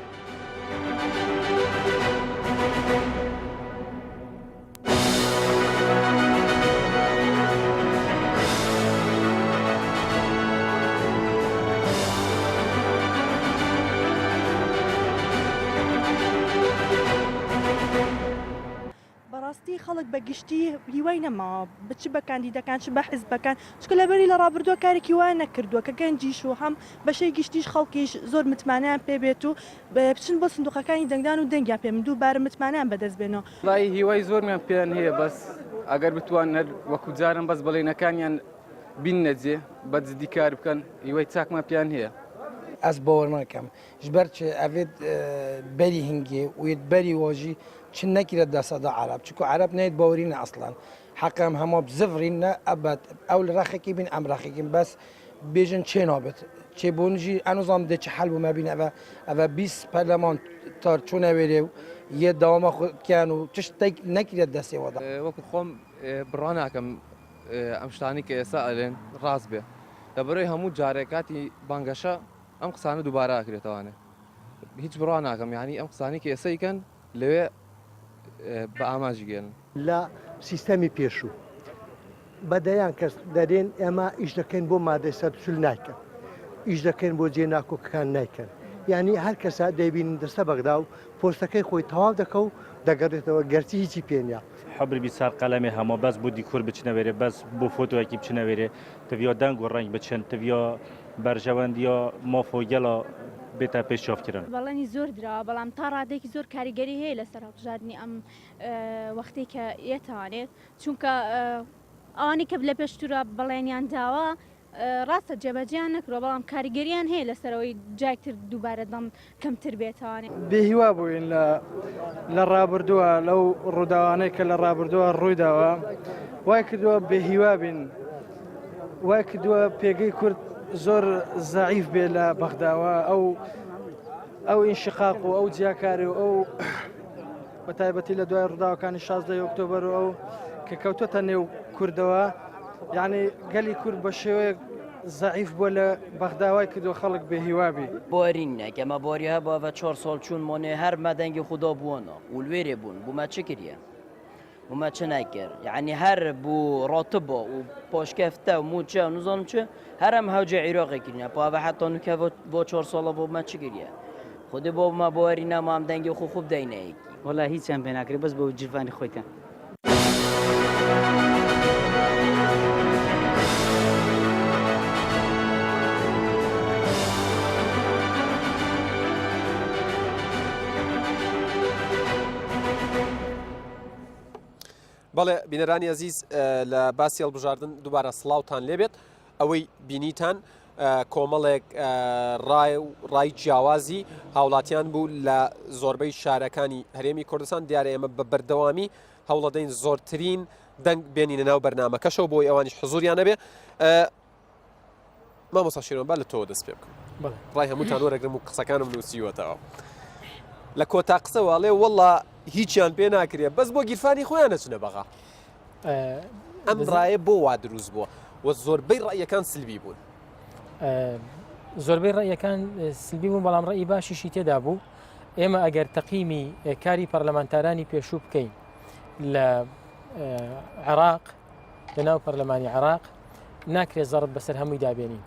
S6: بەڕاستی خەڵک بە گشتی هیوای نەماوە بچ بە کاندیدەکان چ بە حیزبەکان چکە لەبەری لە ڕابردووە کارێکی وایە نەکردووە کە گەنجیش و هەم بەشەی گشتیش خەڵکیش زۆر متمانیان پێبێت و بچن بۆ سندوقەکانی دەنگدان و دەنگیان پێ من دووبارە متمانیان بەدەست بێنەوە
S7: وڵی هیوای زۆرمیان پێیان هەیە بەس ئەگەر بتوان وەکو جارم بەس بەڵێنەکانیان بین نەجێ بە جدی کار بکەن هیوای چاکمان پێیان هەیە
S8: ئەس باوەڕ ناکەم ژبەر ئەvێت بەری هەنگێ وێت بەری وۆژی چ نەکرێت دەسەدا عرب چکو عرب نێت باوەڕینە ئەسڵان حەقم هەموو بزڤڕینە ئەبەت ئەو لە ڕاخێکی بین ئەم ڕاخێکین بەس بێژن چێ نابێت چێ بۆنجی ئەنوزام دێ چ حەل بوومە بین ئەvە 20 پەرلەمان تار چوونە وێرێ و یە داوامە خۆکیان و تشتێک نەکرێت دەستێوەدا
S9: وەکو خۆم بڕا ناکەم ئەم شتانی کە ئێستا ئەلێن ڕاست بێ لەبەرەوەی هەموو جارێکاتی بانگەشە ئەم قسانە دووبارە ئاکرێتەوانێ هیچ بڕا ناکەم یعنی ئەم قسانی کە ئێستا ئیکەن لەوێ بە ئاماژی گێن
S10: لە سیستەمی پێشوو بەدەیان کەس دەرێن ئێمە ئیش دەکەین بۆ مادەی سەرچول نایکەن ئیش دەکەین بۆ جێ ناکۆکەکان نایکەن یعنی هەر کەسە دەیبین دەستە بەغدا و پۆستەکەی خۆی تەواو دەکە و دەگەڕێتەوە گەرچی هیچی پێنیا
S11: حبر بیسار قەلەمێ هەموو بەس بۆ دیکۆر بچنەوێرێ بەس بۆ فۆتۆیەکی بچنەوێرێ تڤیا دەنگ و ڕنگ بچن تڤیا بەرژەوەندیە مافۆگەڵە بێتە پێش چاوکردن
S12: بەڵێنی زۆر درا بەڵام تا ڕادێکی زۆر کاریگەری هەیە لەسەر هەڵبژاردننی ئەم وەختی کە یەتوانێت چونکە ئەوانی کە لە پێشتورە بەڵێنیان داوە ڕاستە جێبەجیان نەکرۆ بەڵام کاریگەریان هەیە لەسەرەوەی جایتر دووبارە دەم کەمتر بێتوانێت
S7: بێهیوا بووین لە ڕابردووە لەو ڕووداوانەی کە لە ڕابردووە ڕوویداوە وای کردووە بێهیوا بین وای کردووە پێگەی کورد زۆر زعیف بێ لە بەغداوە ئەو ئینشقاق و ئەو جیاکاری و ئەو بە تایبەتی لە دوای ڕووداوەکانی 16 ئۆکتۆبەر و ئەو کە کەوتۆتە نێو کوردەوە یعنی گەلی کورد بە شێوەیە زعیف بووە لە بەغداوای کردو خەڵک بێ هیوابی
S13: بۆرینە کەمە بۆری هەبووە بە 4 ساڵ چوون مۆنێ هەر مەدەنگی خوددا بووەنە و لێرێ بوون بوومە چ کردە وما چه نکرد یعنی هر بو راتبه و پاشکفته و موچه و نظام چه هرم هوجه عراقی کنیا پا و حتی نکه با 4 ساله با ما چه کریه خودی با ما باری نه ما هم دنگی خوب دینه ای
S14: والله هیچ هم بنکری بس با جلوانی خودتن
S1: بەڵێ بینەرانی عزیز لە باسی هەڵبژاردن دووبارە سڵاوتان لێبێت ئەوەی بینیتان کۆمەڵێک ڕای جیاوازی هاوڵاتیان بوو لە زۆربەی شارەکانی هەرێمی کوردستان دیارە ئێمە بە بەردەوامی هەوڵەدەین زۆرترین دەنگ بێنینە ناو بەرنامەکەشەوە بۆی ئەوانیش حزوریان نەبێ مامۆستا شیرۆن با لە تۆ دەست پێ بکەم ڕای هەمووتان وەرەگرم و قسەکانم نووسیوەتەوە لە کۆتا قسەواڵێ وەڵا هیچیان پێ ناکرێت بەس بۆ گیرفانی خۆیان نەچنە بەغا ئەم ڕایە بۆ وا دروست بووە و زۆربەی ڕایەکان سلبی بوون
S5: زۆربەی ڕایەکان سلبی بوون بەڵام ڕێی باشیشی تێدا بوو ئێمە ئەگەر تەقیمی کاری پەرلەمانتارانی پێشوو بکەین لە عێراق لە ناو پەرلەمانی عێراق ناکرێت زەڕب بەسەر هەمووی دابێنین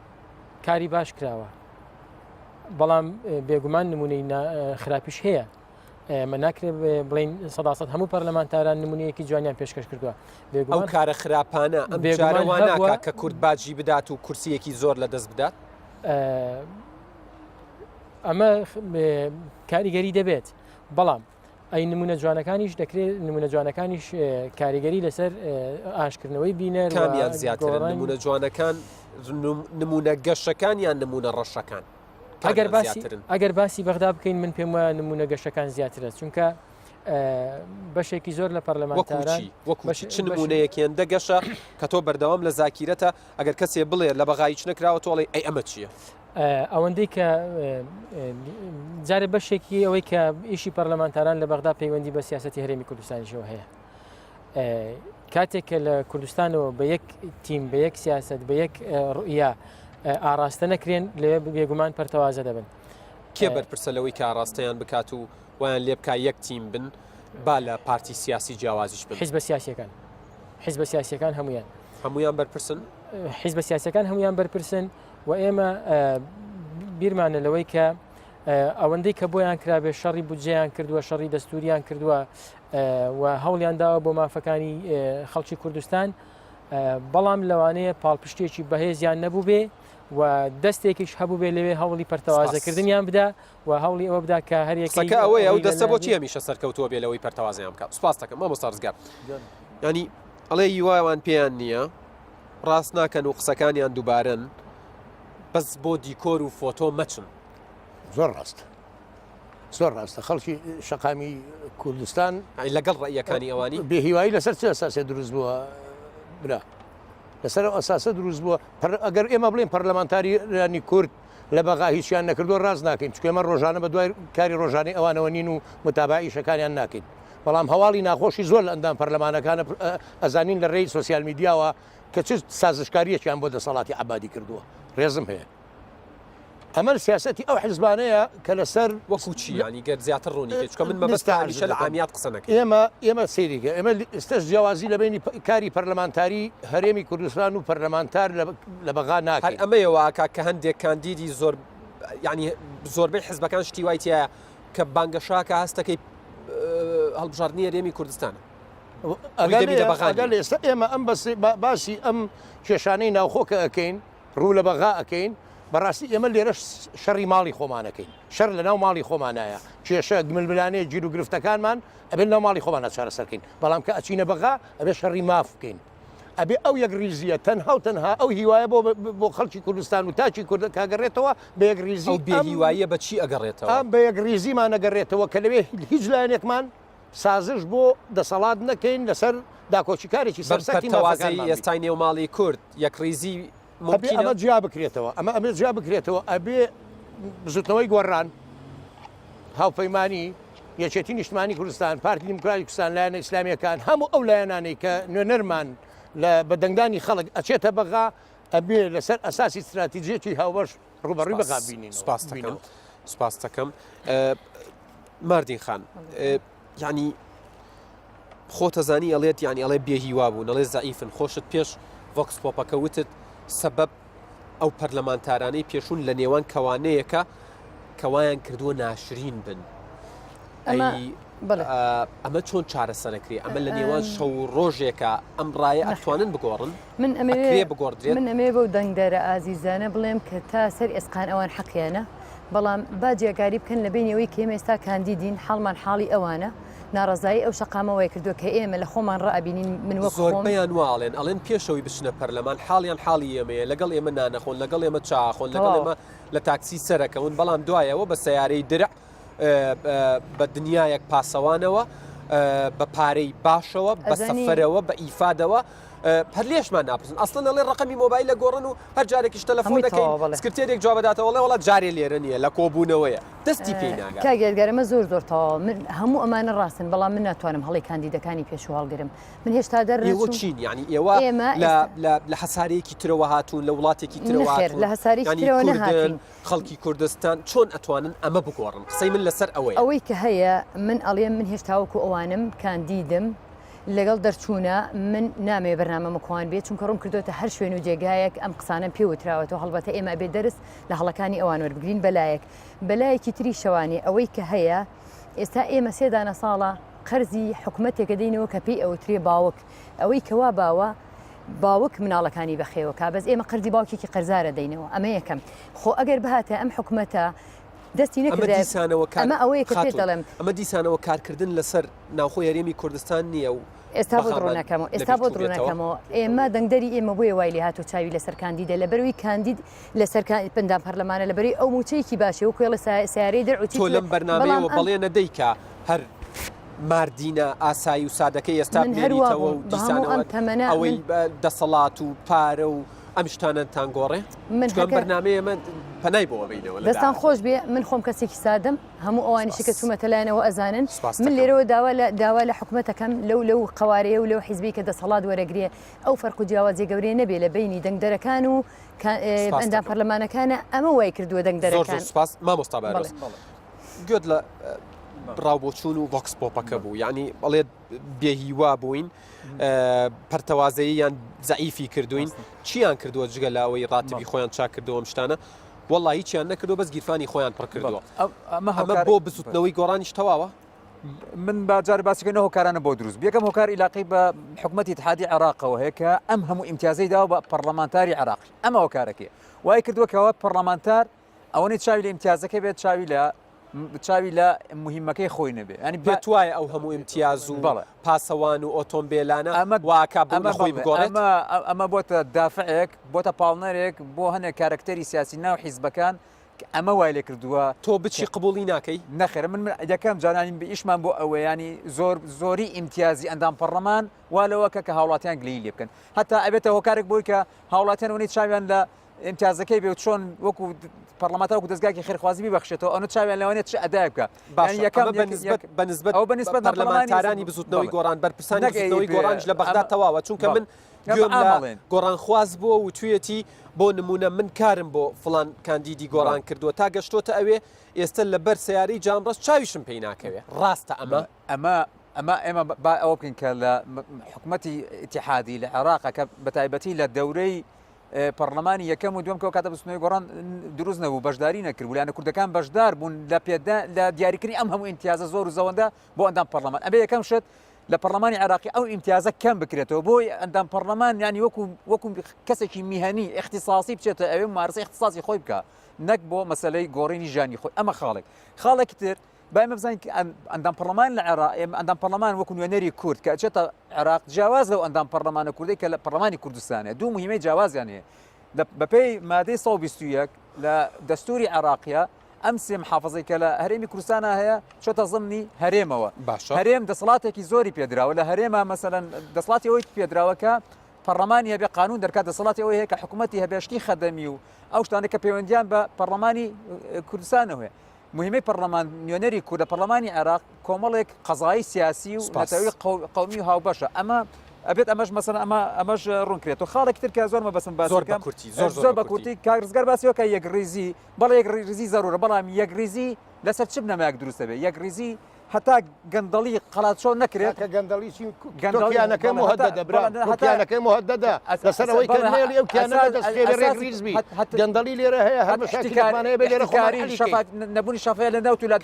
S5: کاری باش کراوە بەڵام بێگومان نمونەی خراپیش هەیە مە ناکرێت بڵین سەداسەد هەموو پەرلەمانتاران نمونەیەکی جوانیان پێشکەش کردووە
S1: ئەو کارە خراپانە ئەم جارەوان ناکە کە کورد باجی بدات و کورسیەکی زۆر لە دەست بدات
S5: ئەمە کاریگەری دەبێت بەڵام ئەی نمونە جوانەکانیش دەکرێت نمونە جوانەکانیش کاریگەری لەسەر ئاشکردنەوەی بینەر
S1: کامیان زیاتر نمونە جوانەکان نمونە گەشتەکان یان نمونە ڕەشەکان
S5: ئەگەر باسی بەغدا بکەین من پێم وایە نمونە گەشتەکان زیاترە چونکە بەشێکی زۆر لە پەرلەمانتاران
S1: وەکوچی چ نمونەیەکیان دەگەشە کە تۆ بەردەوام لە زاکیرەتە ئەگەر کەسێ بڵێ لە بەغایچ نەکراوە تۆڵی ئەی ئەمە چییە؟
S5: ئەوەندەی کە جارێ بەشێکی ئەوەی کە ئیشی پەرلەمانتاران لە بەغدا پەیوەندی بە سیاسەتی هەرێمی کوردستانیشەوە هەیە کاتێک کە لە کوردستانەوە بە یەک تیم بە یەک سیاست بە یەک ڕوئیا ئاراستە نەکرێن لەوێ بێگومان پەرتەوازە دەبن
S1: کێ بەرپرسە لەوەی کە ئاراستەیان بکات و ویان لێ بکە یەک تیم بن با لە پارتی سیاسی جیاوازیش بن
S5: حیزبە سیاسیەکان حیزبە سیاسیەکان
S1: هەمویان بەرپرسن
S5: حیزبە سیاسەکان هەمویان بەرپرسن و ئێمە بیرمانە لەوەی کە ئەوەندەی کە بۆیان کرابێ شەڕی بودجەیان کردووە شەڕی دەستوریان کردووە و هەوڵیان داوە بۆ مافەکانی خەڵکی کوردستان بەڵام لەوانەیە پاڵپشتێکی بەهێزیان نەبوو بێ و دەستێکیش هەبوو بێ لەوێ هەوڵی پەرتەوازەکردنیان بدا و هەوڵی ئەوە بدا کە هەریەکە
S1: ئەوەی ئەو دەستە بۆچی هەمیشە سەرکەوتووە بێ لەوەی پەرتەوازیان بکات سوپاس دەکەم مامۆستا ڕزگار ینی ئەڵێ یوایوان پێیان نییە ڕاست ناکەن و قسەکانیان دووبارن بەس بۆ دیکۆر و فۆتۆ مەچن
S3: زۆر ڕاستە زۆر ڕاستە خەڵکی شەقامی کوردستان
S1: لەگەڵ ڕێیەکانی ئەوانی
S3: بێهیوایی لەسەر چه ئەساسێ دروست بووە برا لەسەر ئەساسە دروست بووە ئەگەر ئێمە بڵێن پەرلەمانتاریانی کورد لە بەغا هیچیان نەکردو ڕاست ناکەین چکە ئێمە ڕۆژانە بە دوای کاری ڕۆژانەی ئەوانەوە نین و متابعی شەکانیان ناکەین بەڵام هەواڵی ناخۆشی زۆر لە ئەندام پەرلەمانەکانە ئەزانین لە ڕێی سوسیال میدیاوە کە چ سازشکاریەکیان بۆ دەسەڵاتی عەبادی کردووە ڕێزم هەیە ئەمە سیاسەتی ئەو حیزبانەیە کە لەسەر
S1: وەکوچی ینی گەر زیاتر ڕوونی چکە من مەبەستمیشە لە عامیات قسە نەکەین
S3: ئێمە سێریگە ئێمە ئێستش جیاوازی لە بینی کاری پەرلەمانتاری هەرێمی کوردستان و پەرلەمانتار لە بەغا ناکەین
S1: ئەمەیەوە کە هەندێک کاندیدی زۆر ینی زۆربەی حیزبەکان شتی وایتیایە کە بانگەشاکە هەستەکەی هەڵبژاردننی هەرێمی کوردستانە
S3: ئەگەر ئێستا ئێمە ئەم باسی ئەم کێشانەی ناوخۆکە ئەەکەین ڕوو لە بەغا ئەەکەین بەڕاستی ئێمە لێرە شەڕی ماڵی خۆمانەکەین شەر لە ناو ماڵی خۆمانایە کێشە گململانەیە گیر و گرفتەکانمان ئەبێت ناو ماڵی خۆمانە چارەسەرکەین بەڵام کە ئەچینە بەغا ئەبێ شەڕی ماف بکەین ئەبێ ئەو یەک ریزیە تەنها و تەنها ئەو هیوایە بۆ خەڵکی کوردستان و تاچی کورد کاگەڕێتەوە بە یەک ریزی
S1: بێهیواییە بەچی ئەگەڕێتەوە
S3: بە یەک ریزیمان نەگەڕێتەوە کە لەوێ هیچ لایەنێکمان سازش بۆ دەسەڵات نەکەین لەسەر داکۆچیکارێکی سەرسەتی
S1: تەوازی ئێستای نێوماڵی کورد یەک ریزی
S3: ئەمە جیا بکرێتەوە ئەمە جیا بکرێتەوە ئەبێ بزوتنەوەی گۆڕان هاوپەیمانی یەکێتی نیشتمانی کوردستان پارتی دیموکراتی کوردستان لایەنە ئیسلامیەکان هەموو ئەو لایەنانەی کە نوێنەرمان لە بەدەنگدانی خەڵک ئەچێتە بەغا ئەبێ لەسەر ئەساسی استراتیژیەکی هاوبەش ڕوبەڕووی بەغا بینین
S1: سوپاس دەکەم ماردین خان ینی خۆتەزانی ئەڵێت ینی ئەڵێ بێهیوا بوو نەڵێ زەعیفن خۆشت پێش ڤۆکس پۆپەکە وتت سەبەب ئەو پەرلەمانتارانەی پێشون لە نێوان کەوانەیەکە کەوایان کردووە ناشرین بن ئەمە چۆن چارەسەرەکری ئەمە لە نێوان شەو ڕۆژێکە ئەم ڕایە ئەتوانن بگۆڕن
S2: من ئەمێ بەو دەنگدارە ئازیزانە بڵێم کە تا سەر ئێسقان ئەوان حەقیانە بەڵام با جێگاری بکەن لە بینەوەی کێمە ئێستا کاندیدین حاڵمان حاڵی ئەوانە ناڕزایی ئەو شقامەوەی کردو کە ئێمە لە خۆمان ڕابینین من وەک
S1: زۆربیان واڵێن ئەڵێن پێشەوەی بچنە پەرلەمان حاڵیان حاڵی ئێمەیە لەگەڵ ئێمە نانەخۆن لەگەڵ ئێمە چاخۆن لەگەڵ ئێمە لە تاکسی سەرەکەون بەڵام دوایەوە بە سیارەی درع بە دنیایەک پاسەوانەوە بە پارەی باشەوە بە سەفەرەوە بە ئیفادەوە هەر لێشمان ناپرسن ئەسڵن ئەڵێ ڕقمی مۆبایل لە گۆڕن و هەر جارێکیش تەلەفۆن دەکەین سکرتێرێک جواب بداتەوە لە وڵات جارێ لێرە نییە لە کۆبوونەوەیە دەستی پێی ناگات
S2: کاگەرگەرمە زۆر تەواو من هەموو ئەمانە ڕاستن بەڵام من ناتوانم هەڵی کاندیدەکانی پێش هەڵگرم من هێشتا
S1: ئێوە چین ینی ئێوە لە حەسارەیەکی ترەوە هاتوون لە وڵاتێکی ترەوە
S2: لە حەساری ترەوە نەهاتین
S1: خەڵکی کوردستان چۆن ئەتوانن ئەمە بگۆڕن قسەی من لەسەر
S2: ئەوەی کە هەیە من ئەڵێم من هێشتاوەکو ئەوانم کاندیدم لەگەڵ دەرچوونە من نامێ بەرنامە مکوان بێت چونکە ڕوون کردوتە هەر شوێن و جێگایەک ئەم قسانە پێوتراوەتەوە هەڵبەتە ئێمە بێ دەرس لە هەڵەکانی ئەوان وەربگرین بەلایەک بەلایەکی تری شەوانی ئەوەی کە هەیە ئێستا ئێمە سێدانە ساڵە قەرزی حکوومەتێکە دەینەوە کە پێی ئەوترێ باوک ئەوەی کەوا باوە باوک مناڵەکانی بەخێوەکە بەس ئێمە قەرزی باوکێکی قەرزارە دەینەوە ئەمە یەکەم خۆ ئەگەر بهاتە ئەم حکوومەتە دەستی نەکردە ئەمە ئەوەیە کە پێ دەڵێم
S1: ئەمە دیسانەوە کارکردن لەسەر ناوخۆی هەرێمی کوردستان نییە و
S2: ئێستا بۆ دڕۆنەکەمەوە ئێستا بۆ دڕۆنەکەمەوە ئێمە دەنگدەری ئێمە بۆیە وای لێ هاتو چاوی لەسەر کاندیدە لە بەروی کاندید لەسەر پندان پەرلەمانە لە بەری ئەو موچەیەکی باشێ و کوێڵە سیارەی دەرعوتی
S1: تۆ لەم بەرنامەیەوە بەڵێ نەدەیکە هەر ماردینە ئاسایی و سادەکەی ئێستا بێنیتەوە و دیسانەوە ئەوەی دەسەڵات و پارە و ئەم شتانەتان گۆڕێ بەرنامەیە من پەنای بۆ بینەوە
S2: دەستان خۆش بێ من خۆم کەسێکی سادەم هەموو ئەوانیشی کە چوومەتە لایەنەوە ئەزانن من لێرەوە داوا لە حکوومەتەکەم لەو قوارەیە و لەو حیزبی کە دەسەڵات وەرەگرێ ئەو فەرق و جیاوازی گەورەیە نەبێ لە بینی دەنگدەرەکان و ئەندام پەرلەمانەکانە ئەمە وای کردووە دەنگدەرەکان
S1: مامۆستا بەڕێز گوێت لە ڕاوبۆچوون و ڤۆکس پۆپەکە بوو یعنی بەڵێت بێهیوا بووین پەرتەوازەییان زەعیفی کردوین چیان کردووە جگە لاوەی ڕاتبی خۆیان چاک کردووە شتانە وەڵی هیچیان نەکردو بەس گیرفانی خۆیان پڕ کردووە ئەمە بۆ بزوتنەوەی گۆڕانیش تەواوە
S4: من باجار باسیکردنەوە هۆکارانە بۆ دروست یەکەم هۆکار عیلاقی بە حکوومەتی اتحادی عێراقەوە هەیە کە ئەم هەموو ئیمتیازەی داوە بە پەرلەمانتاری عێراقی ئەمە هۆکارەکەی وای کردووەکەوە پەرلەمانتار ئەوەی چاوی لە ئیمتیازەکەی بێت چاوی لە مهمەکەی خۆی نەبێ ینی
S1: بێت وایە ئەو هەموو ئیمتیاز و پاسەوان و ئۆتۆمبیلانە واکە خۆی بگۆڕێت
S4: ئەمە بۆتە دافعێک بۆتە پاڵنەرێک بۆ هەنێک کارکتەری سیاسی ناو حیزبەکان ئەمە وای لێ کردووە
S1: تۆ بچی قبولی ناکەی
S4: نەخێر من یەکەم جانانی ئیشمان بۆ ئەوە ینی زۆری ئیمتیازی ئەندام پەرلەمان وا لەوەکە کە هاوڵاتیان گلی لێ بکەن هەتا ئەبێتە هۆکارێک بۆی کە هاوڵاتیان وەنی چاویان لە ئیمتیازەکەی بێت چۆن وەکو پەرلەمانتار وەکو دەستگاکی خێرخوازی ببەخشێتەوە ئەوە چاویان لەوانێت چ ئەدای بکە
S1: بەنسبەت پەرلەمانتارانی بزوتنەوەی گۆڕان بەرپرسانی بزوتنەوەی گۆڕانش لە بەغدا تەواوە چونکە من گوێم لە گۆڕانخواز بووە و توێتی بۆ نمونە من کارم بۆ فڵان کاندیدی گۆڕان کردووە تا گەشتۆتە ئەوێ ئێستا لەبەر سیارەی جانڕست چاویشم پێی ناکەوێ ڕاستە
S4: ئەمە با ئەوە بکەین کە لە حکوومەتی ئیتیحادی لە عێراقە کە بەتایبەتی لە دەورەی پەرلەمانی یەکەم و دوم کە کاتە بستنەوەی گۆڕان دروست نەبوو بەشداری نەکرد ولیانە کوردەکان بەشدار بوون لە دیاریکردنی ئەم هەموو ئیمتیازە زۆر و زەوەندە بۆ ئەندام پەرلەمان ئەبێ یەکەم شت لە پەرلەمانی عێراقی ئەو ئیمتیازە کەم بکرێتەوە بۆی ئەندام پەرلەمان ینی وەکو کەسێکی میهەنی اختصاصی بچێتە ئەوێ مارسی اختصاصی خۆی بکە نەک بۆ مەسلەی گۆڕینی ژانی خۆی ئەمە خاڵێکی تر بایم بزانین ئەندام پەرلەمان لە عێراق ئەندام پەرلەمان وەکو نوێنەری کورد کە ئەچێتە عێراق جیاواز لەو ئەندام پەرلەمانە کوردی کە لە پەرلەمانی کوردستانە دوو مهمەی جیاوازیان هەیە بەپێی مادەی 121 لە دەستوری عێراقیە ئەم سێ محافظەی کە لە هەرێمی کوردستانە هەیە چۆتە زمنی هەرێمەوە هەرێم دەسەڵاتێکی زۆری پێدراوە لە هەرێمە مەسەلەن دەسەڵاتی ئەوەی پێدراوەکە پەرلەمانی هەبێ قانون دەرکات دەسەڵاتی ئەوەی هەیە کە حکوومەتی هەبێشتی خەدەمی و ئەو شتانێک کە پەیوەندیان بە پەرلەمانی کوردستانەوە مهمەی پەرلەمان نوێنەری کوردە پەرلەمانی عێراق کۆمەڵێک قەزایی سیاسی و نەتەوەی قەومی و هاوبەشە ئەمە ئەبێت ئەمەش مەسەن ئەمەش ڕوونکرێت و خاڵێکی تر کە زۆرمە بەسم باسەکەم زۆر بە کورتی کارزگار باسیەوە کە یەکڕێزی بەڵێ یەکڕێزی زەرورە بەڵام یەکڕێزی لەسەر چ بنەمایەک دروستە بێت یەکڕێزی هەتا گەندەڵی قەڵاتشۆ نەکرێت
S3: کە گەندەڵیانەکەی مهددە براتیانەکەی مهددە لەسەرەوەی کردنێڵی ئەو کیانە دەستێری ڕێگریزبی گەندەڵی لێرە هەیە هەر مشکلانەیە بێ لێرە
S4: خۆکاری نەبوونی شەفەیە لە نەوت و لە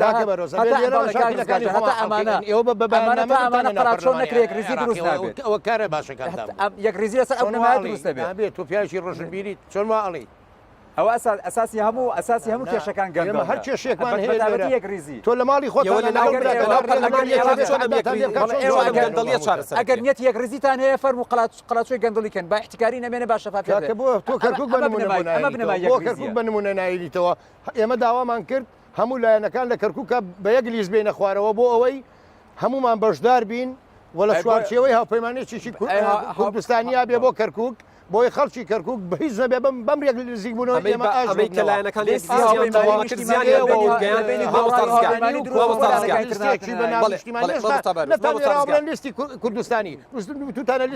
S4: ئەمانە ئێوە بەبانەمەقەڵاتشۆ نەکرێت ڕێزی دروست نابێت
S3: ئەوە کارە باشەکان
S4: یەکڕێزی لەسەر ئەو نەمایە دروستە
S3: بێت تۆ پیاوێکی ڕۆژنبیری چۆن ماڵی
S4: ئەو ئەساسی هەموو کێشەکان گەندەڵ
S3: هەر کێشێکمان هەیە
S4: یەکڕێزی
S3: تۆ لە ماڵی خۆت
S4: ئەگەر نیەت یەکڕێزیتان هەیە فەرمو قەڵاتچۆی گەندەڵیکەن با احتیکاری نەبێنە با شەفافیت
S3: بۆ تۆ کەرکووک بە نمونەناییتەوە ئێمە داوامان کرد هەموو لایەنەکان لە کەرکووکە بە یەک لیز بینە خوارەوە بۆ ئەوەی هەمومان بەشدار بین وە لە شوارچێەوەی هاوپەیمانێکیشی کوردستانیا بێ بۆ کەرکووک بۆی خەڵکی کەرکووک بە هیچ نەبێ بەم ڕێک نزیک بوونەوە ئێمە لیستی کوردستانی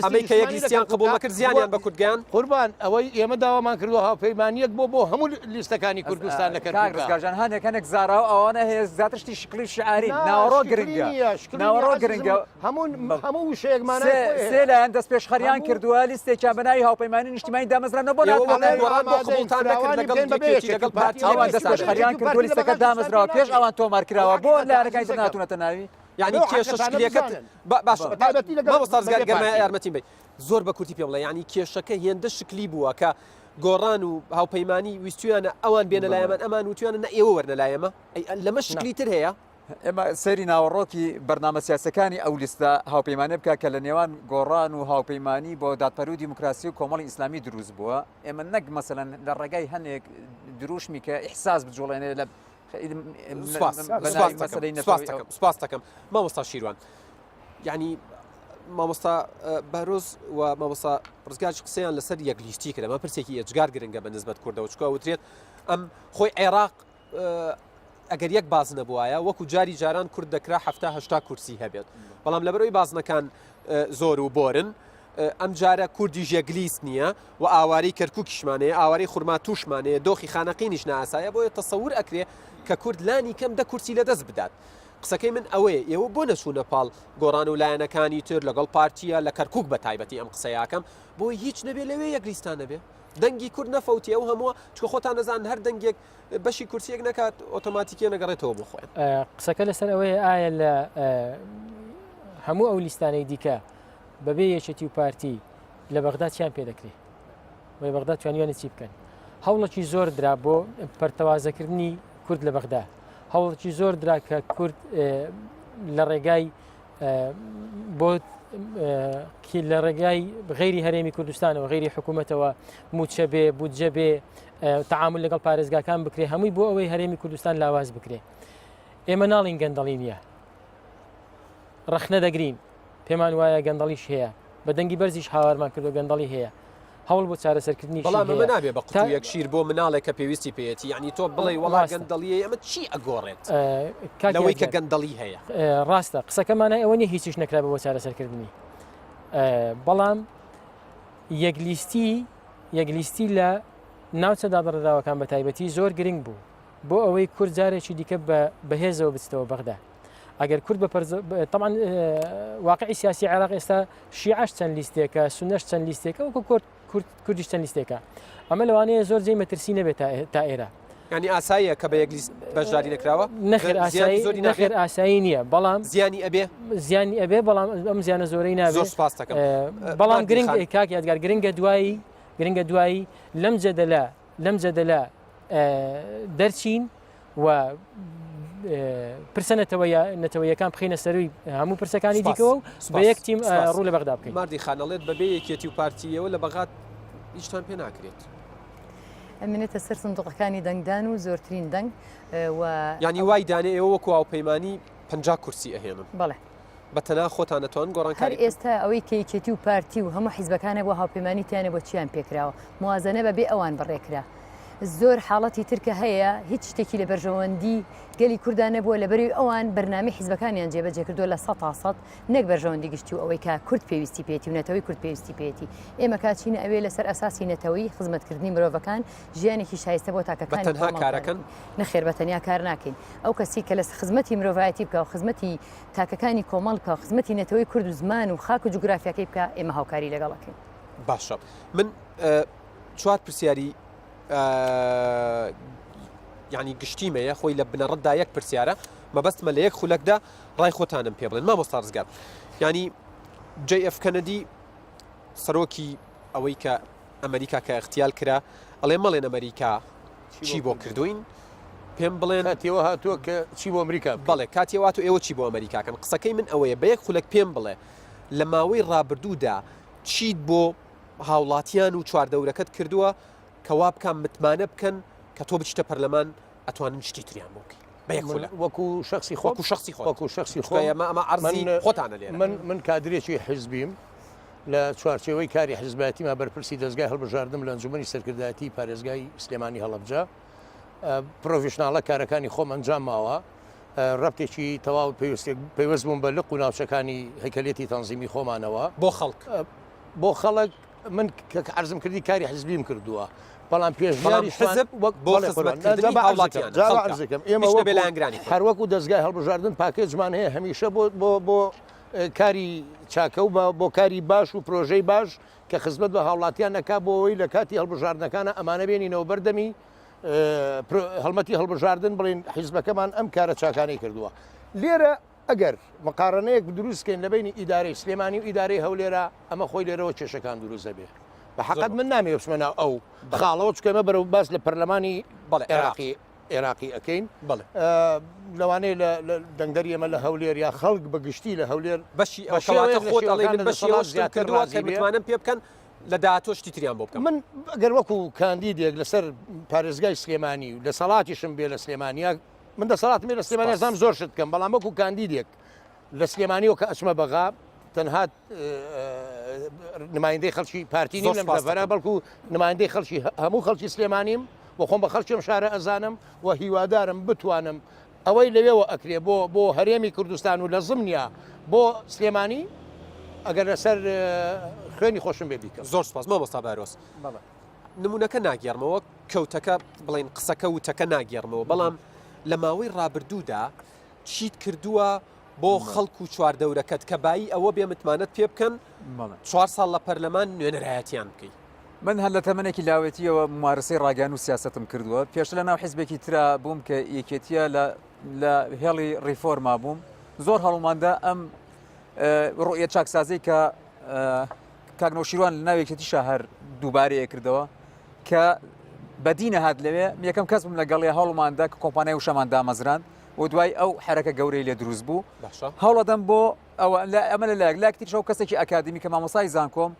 S1: ئەمریکا یەکلیستیان قبول نەکرد زیانیان بە کوردگیان
S3: قوربان ئەوەی ئێمە داوامان کردووە هاوپەیمانیەک بۆ هەموو لیستەکانی کوردستان لە
S4: کەرکووکگەژان هەنێکەنێک زاراوە ئەوانە هەیە زیاترشتی شکلی شعاری ناوەڕۆ گرنگە ناوەڕۆ گرنگە
S3: هەموو شەیەکمانە
S4: سێ لایەن دەست پێشخەریان کردووە لیستێکیان بەناوی هاوپەیمانی نیشتیمانی دامەزرانەوە بۆ ئەوان دەستاشخەریان کرد بۆ لیستەکە دامەزراوە پێش ئەوان تۆمار کراوە بۆ لایەنەکانی تر ناتونەتە ناوی
S1: یعنی کێشەشکلەکەت باش مامۆستاز گەرمای یارمەتیم بێ زۆر بە کورتی پێ بڵێ ینی کێشەکە هێندە شکلی بووە کە گۆڕان و هاوپەیمانی ویستویانە ئەوان بێنە لایەمان ئەمان وتویانە نە ئێوە وەرنە لایەمە لەمە شکلی تر هەیە
S4: ئێمە سەری ناوەڕۆکی بەرنامە سیاسەکانی ئەو لیستە هاوپەیمانە بکە کە لە نێوان گۆڕان و هاوپەیمانی بۆ دادپەروی و دیموکراسی و کۆمەڵی ئیسلامی دروست بووە ئێمە نەک مەسەلەن لە ڕێگای هەندێک دروشمی کە ئیحساس بجوڵێنێ لە
S1: سپاس دەکەم مامۆستا شیروان یعنی مامۆستا بەرۆز و مامۆستا ڕزگار قسەیان لەسەر یەکلیستی کرد ئەمە پرسێکی ئێجگار گرنگە بە نسبەت کوردەوە چکە وترێت ئەم خۆی عێراق ئەگەر یەک باز نەبووایە وەکو جاری جاران کورد دەکرا هەفتا کورسی هەبێت بەڵام لەبەرەوەی بازنەکان زۆر و بۆرن ئەم جارە کوردی ژێگلیس نییە و ئاواری کەرکووکیشمانەیە ئاواری خورما تووشمانەیە دۆخی خانەقینیش ناسایە بۆیە تەسەور ئەکرێ کە کورد لانی کەم دە کورسی لەدەست بدات قسەکەی من ئەوەیە ئێوە بۆ نەچوونە پاڵ گۆڕان و لایەنەکانی تر لەگەڵ پارتیە لە کەرکووک بە تایبەتی ئەم قسەیاکەم بۆی هیچ نەبێ لەوێ یەکلیستان نەبێ دەنگی کورد نەفەوتی ئەو هەمووە چکە خۆتان نەزان هەر دەنگێک بەشی کورسیەک نکات ئۆتۆماتیکیە نەگەڕێتەوە بۆ خۆیان
S5: قسەکە لەسەر ئەوەیە ئایا لە هەموو ئەو لیستانەی دیکە بەبێ یەکێتی و پارتی لە بەغداد چیان پێ دەکرێت بۆی بەغداد توانیوانە چی بکەن هەوڵێکی زۆر درا بۆ پەرتەوازەکردنی کورد لە بەغداد هەوڵێکی زۆر درا کە کورد لە ڕێگای بۆ لە ڕێگای غیری هەرێمی کوردستانەوە غیری حکوومەتەوە موچە بێ بودجە بێ تعامل لەگەڵ پارێزگاکان بکرێ هەمووی بۆ ئەوەی هەرێمی کوردستان لاواز بکرێ ئێمە ناڵین گەندەڵی نییە ڕەخنە دەگرین پێمان وایە گەندەڵیش هەیە بە دەنگی بەرزیش هاوارمان کردو گەندەڵی هەیە هەوڵ بۆ چارەسەرکردنی
S1: بەڵام ئەمە نابێ بە قوتویەک شیر بۆ مناڵێک کە پێویستی پێێتی یعنی تۆ بڵێ وڵا گەندەڵیە ئەمە چی ئەگۆڕێت لەوەی کە گەندەڵی هەیە
S5: ڕاستە قسەکەمانە ئەوە نیە هیچیش نەکرا بۆ چارەسەرکردنی بەڵام یەکلیستی لە ناوچە دادڕداوەکان بە تایبەتی زۆر گرنگ بوو بۆ ئەوەی کورد جارێکی دیکە بەهێزەوە بچتەوە بەغدا ئەگەر کورد طبعا واقعی سیاسی عێراق ئێستا شیعەش چەند لیستێکە سونەش چەند لیستێکە وەکو کوردیش چەند لیستێکە ئەمە لەوانەیە زۆر جێی مەترسی نەبێت تا ئێرە
S1: ینی ئاساییە کە بە یەک لیست بەشداری نەکراوە
S5: نەخێر ئاسایی نییە بەڵام زیانی ئەبێ بەڵام ئەم زیانە زۆرەی نابێت بەڵام گرنگ کاک یادگار گرنگە دوایی لەم جەدەلە دەرچین و پرسە نەتەوەیەکان بخینە سەروی هەموو پرسەکانی دیکەوە و بە یەک تیم ڕوو لە بەغدا بکەین
S1: ماردی خانەڵێت بەبێ یەکێتی و پارتیەوە لە بەغات هیچتان پێ ناکرێت
S2: ئەمێنێتە سەر سندوقەکانی دەنگدان و زۆرترین دەنگ
S1: ینی وای دانێ ئێوە وەکو هاوپەیمانی 50 کورسی ئەهێنن
S2: بەڵێ
S1: بەتەنا خۆتان نەتوان گۆڕانکاری
S2: هەر ئێستا ئەوەی کەیکێتی و پارتی و هەموو حیزبەکانە بۆ هاوپەیمانی تیانە بۆ چیان پێکراوە موازنە بەبێ ئەوان بەڕێکرا زۆر حاڵەتی ترکە هەیە هیچ شتێکی لە بەرژەوەندی گەلی کوردانە بووە لەبەری ئەوان بەرنامەی حیزبەکانیان جێبەجێ کردو لە 100% نەک بەرژەوەندی گشتی و ئەوەی کا کورد پێویستی پێێتی و نەتەوەی کورد پێویستی پێێتی ئێمە کاچینە ئەوێ لەسەر ئەساسی نەتەوەی خزمەتکردنی مرۆڤەکان ژیانێکی شایستە بۆ تاکەکانی
S1: کارەکەن
S2: نەخێر بەتەنیا کار ناکەین ئەو کەسی کە لە خزمەتی مرۆڤایەتی بکە و خزمەتی تاکەکانی کۆمەڵ بکە و خزمەتی نەتەوەی کورد و زمان و خاک و جوگرافیاکەی بکە ئێمە هاوکاری لەگەڵەکەین
S1: باشە من چوار پرسیاری ینی گشتیمەیە خۆی لە بنەڕەتدا یەک پرسیارە مەبەستمە لە یەک خولەکدا ڕای خۆتانم پێ بڵێن مامۆستا ڕزگار ینی JF کەنەدی سەرۆکی ئەوەی کە ئەمریکا کە اختیال کرا ئەڵێ مەڵێن ئەمریکا چی بۆ کردوین پێم بڵێن
S3: کاتیەوە هاتووە کە چی بۆ ئەمریکا
S1: بڵێ کاتیەوە تو ئێوە چی بۆ ئەمریکاکەن قسەکەی من ئەوەیە بە یەک خولەک پێم بڵێ لە ماوەی ڕابردوودا چیت بۆ هاوڵاتیان و چواردەورەکەت کردووە کەوا بکەم متمانە بکەن کە تۆ بچتە پەرلەمان ئەتوانن شتی تریان بۆکەی
S3: وەکو شخصی
S1: وەکو شخصی
S3: وەکو شخصی
S1: ئەمە عەرزی خۆتانە لێرە
S3: من کادرێکی حزبیم لە چوارچێوەی کاری حزبەتیمە بەرپرسی دەستگای هەڵبژاردم لە ئەنجومەنی سەرکردایەتی پارێزگای سلێمانی هەڵەبجە پرۆڤشناڵە کارەکانی خۆم ئەنجام ماوە ڕەبتێکی تەواو پێوەست بووم بە لق و ناوچەکانی هەیکەلێتی تەنزیمی خۆمانەوە بۆ خەڵک من عرضم کردی کاری حزبیم کردووە بەڵام پێشبیاری
S1: حزب بۆ خزمەتکردنی هاوڵاتیان
S3: هەروەکو دەستگای هەڵبژاردن پاکێجمان هەیە هەمیشە بۆ کاری چاکە و بۆ کاری باش و پرۆژەی باش کە خزمەت بە هاوڵاتیان نەکا بۆ ئەوەی لە کاتی هەڵبژاردنەکانە ئەمانە بێنینەوە بەردەمی هەڵمەتی هەڵبژاردن بڵین حیزبەکەمان ئەم کارە چاکانەی کردووە لێرە ئەگەر مقارنەیەک دروستکەین لە بینی ئیدارەی سلێمانی و ئیدارەی هەولێرە ئەمە خۆی لێرەوە کێشەکان دروست دەبێ بە حەقەت من نامێ بچمەنە ئەو خاڵەوە چکەمە بەرەو باس لە پەرلەمانی عێراقی ئەەکەین لەوانەیە لە دەنگدەری ئەمە لە هەولێر یا خەڵک بەگشتی لە هەولێر
S1: بەشی ئەوکەواتە خۆت ئەڵێ من بەشی کردووە کە متمانم پێ بکەن لە داهاتۆشتی تریان بۆ بکەم
S3: من ئەگەر وەکو کاندیدێک لەسەر پارێزگای سلێمانی و لە سەڵاتیشم بێ لە سلێمانیا من دەسەڵاتم بێ لە سلێمانی زام زۆر شت بکەم بەڵام وەکو کاندیدێک لە سلێمانیەوە کە ئەچمە بەغا تەنها نمایندەی خەڵکی پارتی نیم لەم دەفەرە بەڵکو نمایندەی خەڵکی هەموو خەڵکی سلێمانیم و خۆم بە خەڵکیم شارە ئەزانم و هیوادارم بتوانم ئەوەی لەوێەوە ئەکرێ بۆ هەرێمی کوردستان و لە زمنیا بۆ سلێمانی ئەگەر لەسەر خوێنی خۆشم بێ بیکەم.
S1: زۆر سپاس مامۆستا بارۆس نمونونەکە ناگەێڕمەوە کەوتەکە بڵین قسەکە وتەکە ناگەێڕمەوە بەڵام لە ماوەی ڕابردوودا چیت کردووە بۆ خەڵکو و چواردەورەکەت کە بایی ئەوە بێ متمانەت پێ بکەن 4 ساڵ لە پەرلەمان نوێنەرایەتیان بکەیت.
S4: من هەر لە تەمەنێکی لاوێتیەوە ممارسەی ڕاگەیان و سیاستم کردووە پێش لە ناو حیزبێکی ترا بووم کە یەکێتیە لە هێڵی ڕیفۆرما بووم زۆر هەڵماندا ئەم ڕۆیە چاکسازی کە کاگنەوشیروان لە ناوێکێتی شاهر دووبارەیە کردەوە کە بەدینە هات لەوێ یەکەم کەس بووم لەگەڵی هەوڵماندا کە کۆمپانیای وشەمان دامەزران و دوای ئەو حرەکە گەورەی لێ دروست بوو هەوڵەدەم بۆ ئەمە لە لایەکی شەو کەسێکی ئەکادمی کە مامۆسای زانکۆم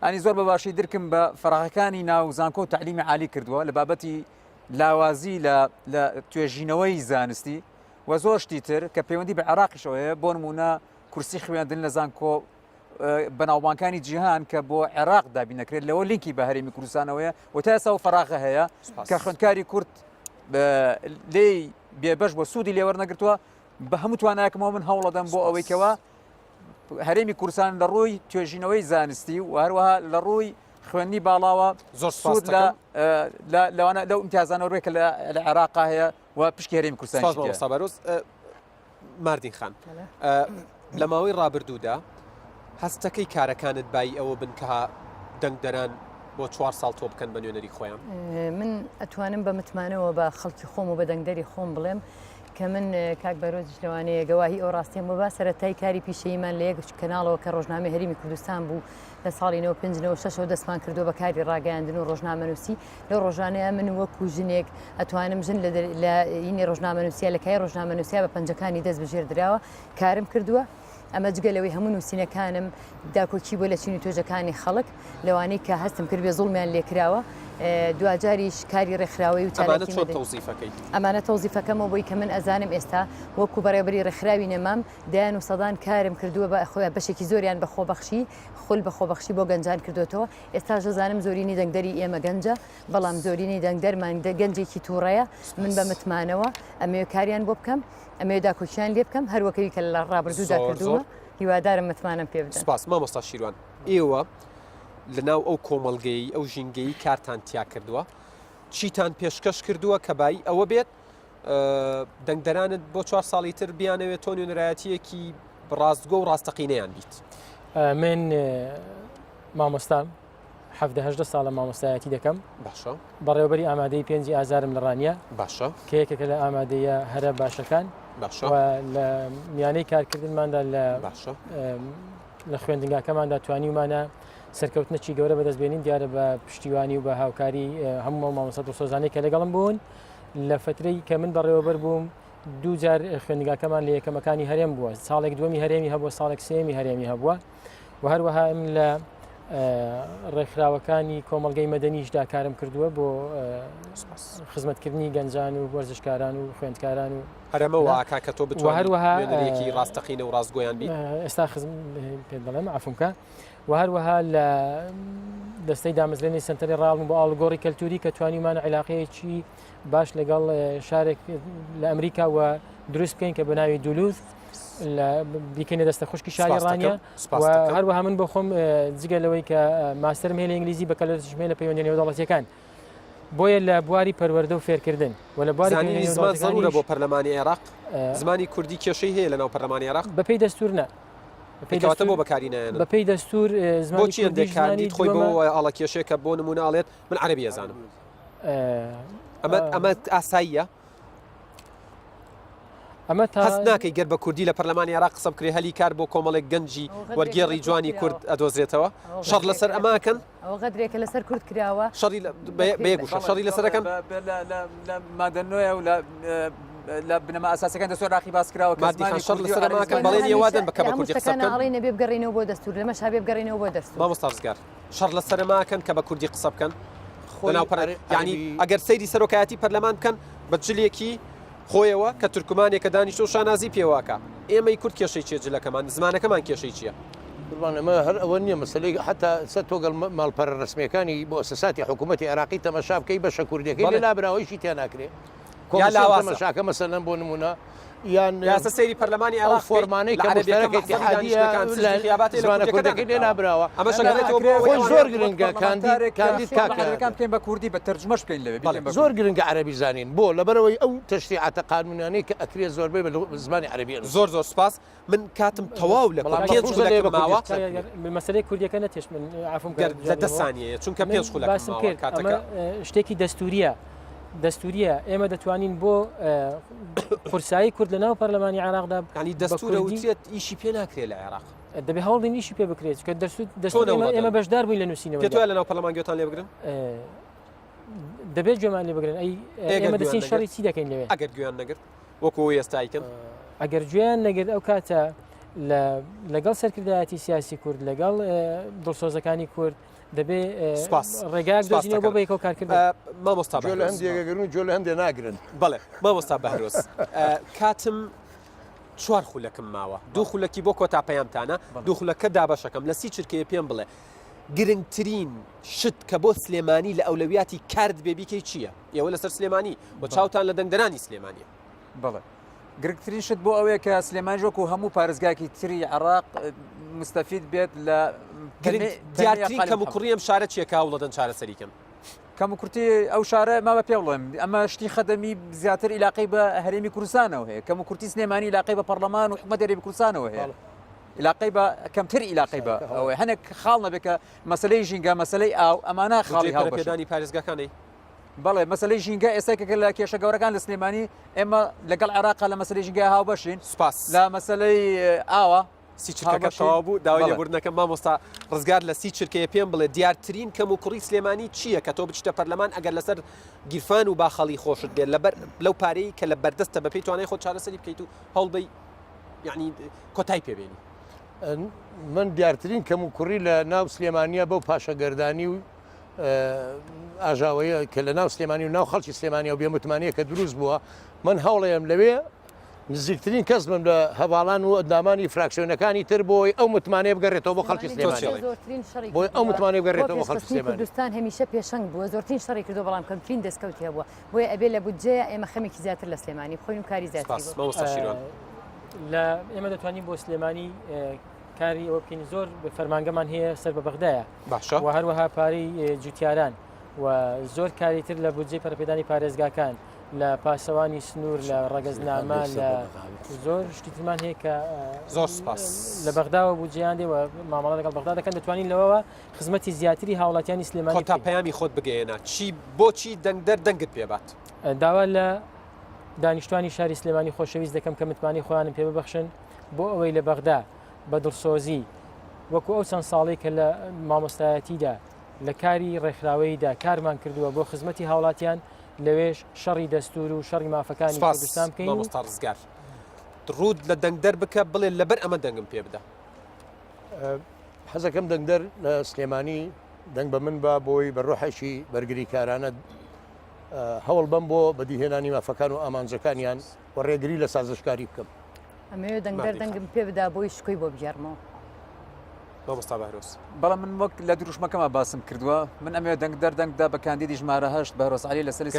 S4: ئەنی زۆر بەباشی درکم بە فەراغەکانی ناو زانکۆ و تعلیمی عالی کردووە لە بابەتی لاوازی لە توێژینەوەی زانستی و زۆر شتی تر کە پەیوەندی بە عێراقیشەوەیە بۆ نمونە کورسی خوێندن لە زانکۆ بەناوبانکانی جیهان کە بۆ عێراق دابینەکرێت لەوە لینکی بە هەرێمی کوردستانەوەیە و تا ئێستا و فەراغە هەیە کە خوێندکاری کورد لێی بێبەش بۆ سوودی لێوەرنەگرتووە بە هەموو توانایەکەمەوە من هەوڵەدەم بۆ ئەوەیکەوە هەرێمی کوردستان لە ڕووی توێژینەوەی زانستی و هەروەها لە ڕووی خوێندنی باڵاوە
S1: زۆر
S4: سوود لەوانە لەو ئیمتیازانەوەی کە لە عێراقا هەیە و پشکی هەرێمی کوردستان
S1: سابەرۆز ماردین خان لە ماوەی ڕابردوودا هەستەکەی کارەکانت بای ئەوە بن کە دەنگدەران بۆ 4 ساڵ تۆ بکەن بە نوێنەری خۆیان
S2: من ئەتوانم بە متمانەوە بە خەڵکی خۆم و بە دەنگدەری خۆم بڵێم کە من کاک بەرۆزیش لەوانەیە گەواهی ئەو ڕاستیان بۆ با سەرەتای کاری پیشەیمان لە یەک کەناڵەوە کە ڕۆژنامەی هەرێمی کوردستان بوو لە ساڵی 1956 دەستمان کردو بە کاری ڕاگەیاندن و ڕۆژنامەنووسی لەو ڕۆژانەیە من وەکو ژنێک ئەتوانم ژن لە یینی ڕۆژنامەنووسیە لە کای ڕۆژنامەنووسیا بە پەنجەکانی دەست بەژێر درراوە کارم کردووە ئەمە جگەلەوەی هەموو نووسینەکانم داکۆکی بۆ لە چینی توێژەکانی خەڵک لەوانەی کە هەستم کرد بێ زوڵمیان لێکراوە دوجاریش کاری ڕێکخراوی و ئەمانە تەوزیفەکەمەوە بۆی کە من ئەزانم ئێستا وەکو بەڕێبەری ڕێکخراوی نێمام دایان و سەدان کارم کردووە بە خۆیان بەشێکی زۆریان بە خۆبەخشی خول بە خۆبەخشی بۆ گەنجان کردوێتەوە ئێستا ژەزانم زۆرینی دەنگدەری ئێمە گەنجە بەڵام زۆرینی دەنگدەرمان گەنجێکی تووڕەیە من بە متمانەوە ئەمێ کاریان بۆ بکەم ئەمێ داکۆکیان لێ بکەم هەروەکەوی کە لە ڕابردوودا کردووە هیوادارم متمانم پێ بدەن.
S1: سپاس مامۆستا شیروان ئێوە لەناو ئەو کۆمەڵگەی ئەو ژینگەی کارتان تیا کردووە چیتان پێشکەش کردووە کە بای ئەوە بێت دەنگدەرانت بۆ 4 ساڵی تر بیانەوێت تۆ نوێنەرایەتیەکی ڕاستگۆ و ڕاستەقینەیان بیت.
S5: من مامۆستام 17 ساڵە مامۆستایەتی دەکەم
S1: باشە
S5: بەڕێوەبەری ئامادەی 5 ئازارم لە ڕانیە
S1: باشە
S5: کە یەکێکە لە ئامادەیە هەرە باشەکان
S1: باشە
S5: لە میانەی کارکردنماندا
S1: باشە
S5: لە خوێندنگاکەماندا توانی ومانە سەرکەوتنەکی گەورە بەدەستبێنین دیارە بە پشتیوانی و بە هاوکاری هەموو مامۆستا و سۆزانەی کە لەگەڵم بوون لە فترەی کە من بەڕێوەبەر بووم دووجار خوێندنگاکەمان لە یەکەمەکانی هەرێم بووە ساڵێک دووەمی هەرێمی هەبووە ساڵێک سێمی هەرێمی هەبووە و هەروەها لە ڕێکخراوەکانی کۆمەڵگەی مەدەنیشدا کارم کردووە بۆ خزمەتکردنی گەنجان و وەرزشکاران و خوێندکاران و
S1: هەرەمەوە کاکە تۆ بتوانێت ڕاستەقینە و ڕاستگۆیان بیت
S5: ئێستا پێ بڵێم عفومکە و هەروەها لە دەستەی دامەزرێنی سنتەری ڕاڵم بۆ ئاڵگۆڕی کەلتوری کە توانیمانە عیلاقەیەکی باش لەگەڵ شارێک لە ئەمریکا و دروست بکەین کە بە ناوی دولوز بیکەینە دەستە خوشکی شاری ڕانیە و هەروەها من بۆ خۆم جگەلەوەی کە ماستەرم هەیە لە ئینگلیزی بە کەلۆژمێ لە پەیوەندی نێودەوڵەتیەکان بۆیە لە بواری پەروەردە و فێرکردن و لە بواری
S1: زمان زەرورە بۆ پەرلەمانی عێراق زمانی کوردی کێشەی هەیە لە ناو پەرلەمانی عێراق
S5: بەپێی دەستور نە
S1: پێکەواتە بۆ بەکارینایەنن
S5: بەپێی دەستور زمانی
S1: بۆچی هەندێک کاندید خۆی بۆ ئاڵە کێشەیە کە بۆ نموناڵێت من عەربی ئەزانم ئەمە ئاساییە
S5: ئەمە
S1: هەست ناکەی گەر بە کوردی لە پەرلەمانی عێراق قسە بکرێ هەلی کار بۆ کۆمەڵێک گەنجی وەرگێڕی جوانی کورد ئەدۆزرێتەوە شەڕ لەسەر ئەماکەن
S2: ئەو غەدرێکە لەسەر کورد کراوە
S1: شەڕی بەیەگوشە شەڕی لەسەرەکەن
S4: لە مادەنۆیە و لە بنەما ئاساسەکان دەسۆ ڕاقی باس کراوە
S1: مادی شەڕ لەسەر ئەماکەن بەڵێن ێوادەن بەکە بە کوردی قسە بکەن
S2: ئەڵێ نەبێ بگەڕێنەوە بۆ دەستور لەمە شابێ بگەڕێنەوە بۆ دەستور
S1: مامۆستا ڕزگار شەڕ لەسەر ئەماکەن کە بە کوردی قسە بکەن یعنی ئەگەر سەیری سەرۆکایەتی پەرلەمان بکەن بە جلێکی خۆیەوە کە تورکمانێکە دانیشتە و شانازی پێواکە ئێمەی کورد کێشەی چیە جلەکەمان زمانەکەمان کێشەی چییە؟
S3: ئەمە هەر ئەوە نییە مەسلەی حتا سە تۆگەڵ ماڵپەر ڕسمیەکانی بۆ ئەساساتی حکوومەتی عراقی تەمەشا بکەی بەشە کوردەکەی لابراوەیشی تیا ناکرێت تەمەشاکە مەسەلەن بۆ نمونە یان
S1: یاسە سەیری پەرلەمانی عێراق
S3: فۆرمانەی کە مشتەرەکە اتحادیە کوردەکەی لێ نابراوە
S1: ئەمە
S3: خۆی زۆر گرنگە کاندید
S4: کاکەکان بکەین بە کوردی بە تەرجمەش بکەین لەوێ
S3: زۆر گرنگە عەربی زانین بۆ لەبەرەوەی ئەو تەشریعاتە قانونیانەی کە ئەکرێت زۆربەی بە زمانی عەربی
S1: زۆر سوپاس من کاتم تەواو لە ماوە
S5: مەسەلەی کوردیەکە نەتێش من عفوم
S1: لە 10 سانیەیە چونکە پێنج خولەکەم ماوە کاتەکە
S5: شتێکی دەستوریە ئێمە دەتوانین بۆ قورسایی کورد لە ناو پەرلەمانی عێراقدا
S1: ینی دەستورە وترێت ئیشی پێ ناکرێت لە عێراق
S5: دەبێ هەوڵدین ئیشی پێ بکرێت کە دەستور ئێمە بەشدار بووین لە نووسینەوە
S1: پێتوانە لە ناو پەرلەمان گوێتان لێ بگرن
S5: دەبێت گوێمان لێ بگرن ئێمە دەستین شەڕی چی دەکەین لەوێ
S1: ئەگەر گوێیان نەگرت وەکو ئێستایکن
S5: ئەگەر گوێیان نەگرت ئەو کاتە لەگەڵ سەرکردایەتی سیاسی کورد لەگەڵ دڵسۆزەکانی کورد دەبێ ڕێگاک دۆزینەوە بۆ بەیەکەوە کارکردن
S1: مامۆستا
S3: لە هەندێکگەگەرن و جۆ لە هەندێ ناگرن
S1: بەڵێ مامۆستا بەهرۆز کاتم چوار خولەکەم ماوە دوو خولەکی بۆ کۆتا پەیامتانە دوو خولەکە دابەشەکەم لە سی چرکەیە پێم بڵێ گرنگترین شت کە بۆ سلێمانی لە ئەولەویاتی کارد بێبیکەی چییە؟ ئێوە لەسەر سلێمانی بۆ چاوتان لە دەنگدەرانی سلێمانیە
S4: بەڵێ گرنگترین شت بۆ ئەوەیە کە سلێمانی ژۆک و هەموو پارێزگاکی تری عێراق مستەفید بێت لە
S1: دیارترین کەم و کوڕی ئەم شارە چیە کاوڵەدەن چارەسەریکەن
S4: کەم و کورتی ئەو شارە ماوە پێ بڵێم ئەمە شتی خەدەمی زیاتر عیلاقی بە هەرێمی کوردستانەوە هەیە کەم و کورتی سلێمانی عیلاقی بە پەرلەمان و حکومەت هەرێمی کوردستانەوە هەیە عیلاقی بە کەمتر عیلاقی بە ئەوەی هەنێک خاڵ نەبێت کە مەسلەی ژینگە مەسلەی ئاو ئەمانە خاڵی
S1: هاوپێدانی پارێزگاکانی
S4: بەڵێ مەسلەی ژینگە ئێستاکە لە کێشە گەورەکان لە سلێمانی ئێمە لەگەڵ عێراقا لە مەسلەی ژینگە هاو بەشین
S1: سوپاس
S4: لە مەسلەی ئاوە
S1: سی چرکەکە تەواو بوو داوای لێبوردنەکەم مامۆستا ڕزگار لە سی چرکەیە پێم بڵێ دیارترین کەم و کوڕی سلێمانی چییە کە تۆ بچتە پەرلەمان ئەگەر لەسەر گیرفان و باخەڵی خۆشت بێت لەو پارەی کە لە بەردەستە بە پێی توانای خۆ چارەسەری بکەیت و هەڵبەی یعنی کۆتای پێبێنی
S3: من دیارترین کەم و کوڕی لە ناو سلێمانیە بەو پاشەگەردانی و ئاژاوەیە کە لە ناو سلێمانی و ناو خەڵکی سلێمانیا و بێمتمانەیە کە دروست بووە من هەوڵەیەم لەوێ نزیکترین کەس بم لە هەواڵان و ئەندامانی فراکسیۆنەکانی تر بۆی ئەو متمانەیە بگەڕێتەوە بۆ خەڵکی سلێمانی بۆی ئەو متمانەیە بگەڕێتەوە بۆ خەڵکی سلێمانی
S2: کوردستان هەمیشە پێشەنگ بووە زۆرترین شەڕی کردو بەڵام کەمترین دەستکەوت هەبووە بۆیە ئەبێ لە بودجەیە ئێمە خەمێکی زیاتر لە سلێمانی بخۆین و کاری زیاتر
S5: لە ئێمە دەتوانین بۆ سلێمانی کاری ئەوە بکەین زۆر فەرمانگەمان هەیە سەر بە بەغدایە و هەروەها پارەی جوتیاران و زۆر کاری تر لە بودجەی پەرپێدانی پارێزگاکان لە پاسەوانی سنوور لە ڕەگەزنامە لە زۆر شتیترمان هەیە کە
S1: زۆر سپاس
S5: لە بەغداوە بودجیان دێ و مامەڵە لەگەڵ بەغدا دەکەن دەتوانین لەوەوە خزمەتی زیاتری هاوڵاتیانی سلێمانی
S1: تا پەیامی خۆت بگەێنە چی بۆچی دەنگدەر دەنگت پێبات
S5: داوا لە دانیشتوانی شاری سلێمانی خۆشەویست دەکەم کە متمانی خۆیانم پێ ببەخشن بۆ ئەوەی لە بەغدا بە دڵسۆزی وەکو ئەو چەند ساڵی کە لە مامۆستایەتیدا لە کاری ڕێکخراوەیدا کارمان کردووە بۆ خزمەتی هاوڵاتیان لەوێش شەڕی دەستور و شەڕی مافەکانی کوردستان بکەین
S1: مامۆستا ڕزگار ڕوود لە دەنگدەر بکە بڵێ لەبەر ئەمە دەنگم پێ بدە
S3: حەزەکەم دەنگدەر لە سلێمانی دەنگ بە من بە بۆی بەڕۆحەشی بەرگری کارانە هەوڵ بم بۆ بەدیهێنانی مافەکان و ئامانجەکانیان و ڕێگری لە سازشکاری بکەم
S2: ئەمەوێ دەنگدەر دەنگم پێ بدا بۆی شکۆی بۆ بژارمەوە
S4: بەڵام من وەک لە دروشمەکەمە باسم کردووە من ئەمێ دەنگدەر دەنگدا بە کاندیدی ژمارە هەشت بە ڕۆسعالی لە سەری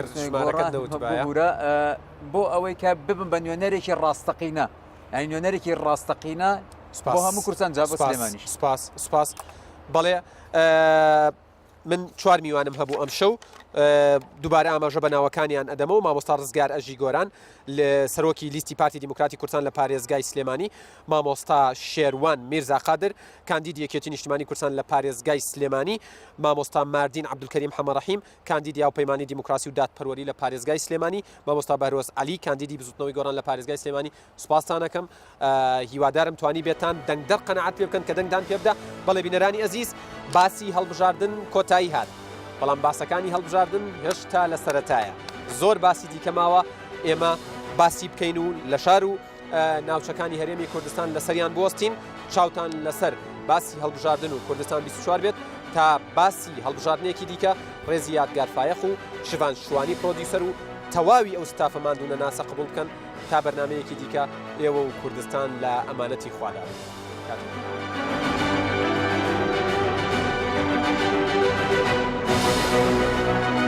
S4: بورە بۆ ئەوەی کە ببم بە نوێنەرێکی ڕاستەقینە ئەی نوێنەرێکی ڕاستەقینە بۆ هەموو کورسان جا بە سلێمانیش
S1: سپاس بەڵێ من چوار میوانم هەبوو ئەم شەو دووبارە ئاماژە بەناوەکانیان ئەدەمەوە مامۆستا ڕزگار ئەژی گۆران لە سەرۆکی لیستی پارتی دیموکراتی کوردستان لە پارێزگای سلێمانی مامۆستا شێروان میرزا قادر کاندیدی یەکێتی نیشتیمانی کوردستان لە پارێزگای سلێمانی مامۆستا ماردین عەبدولکەریم حەمەڕەحیم کاندیدی هاوپەیمانی دیموکراسی و دادپەروەری لە پارێزگای سلێمانی مامۆستا بەهرۆز عەلی کاندیدی بزوتنەوەی گۆڕان لە پارێزگای سلێمانی سوپاستان دەکەم هیوادارم توانی بێتان دەنگدەر قەنەعەت پێ بکەن کە دەنگدان پێ بدە بەڵێ بینەرانی ئەزیز باسی هەڵبژاردن کۆتایی هات بەڵام باسەکانی هەڵبژاردن هێشتا لە سەرەتایە زۆر باسی دیکە ماوە ئێمە باسی بکەین و لە شار و ناوچەکانی هەرێمی کوردستان لەسەریان بوەستین چاوتان لەسەر باسی هەڵبژاردن و کوردستان 24 بێت تا باسی هەڵبژاردنێکی دیکە ڕێزی یادگارفایەخ و شوان شوانی پرۆدیوسەر و تەواوی ئەو ستافەماندونە ناسە قبول بکەن تا بەرنمەیەکی دیکە ئێوە و کوردستان لە ئەمانەتی خوادا. Thank you.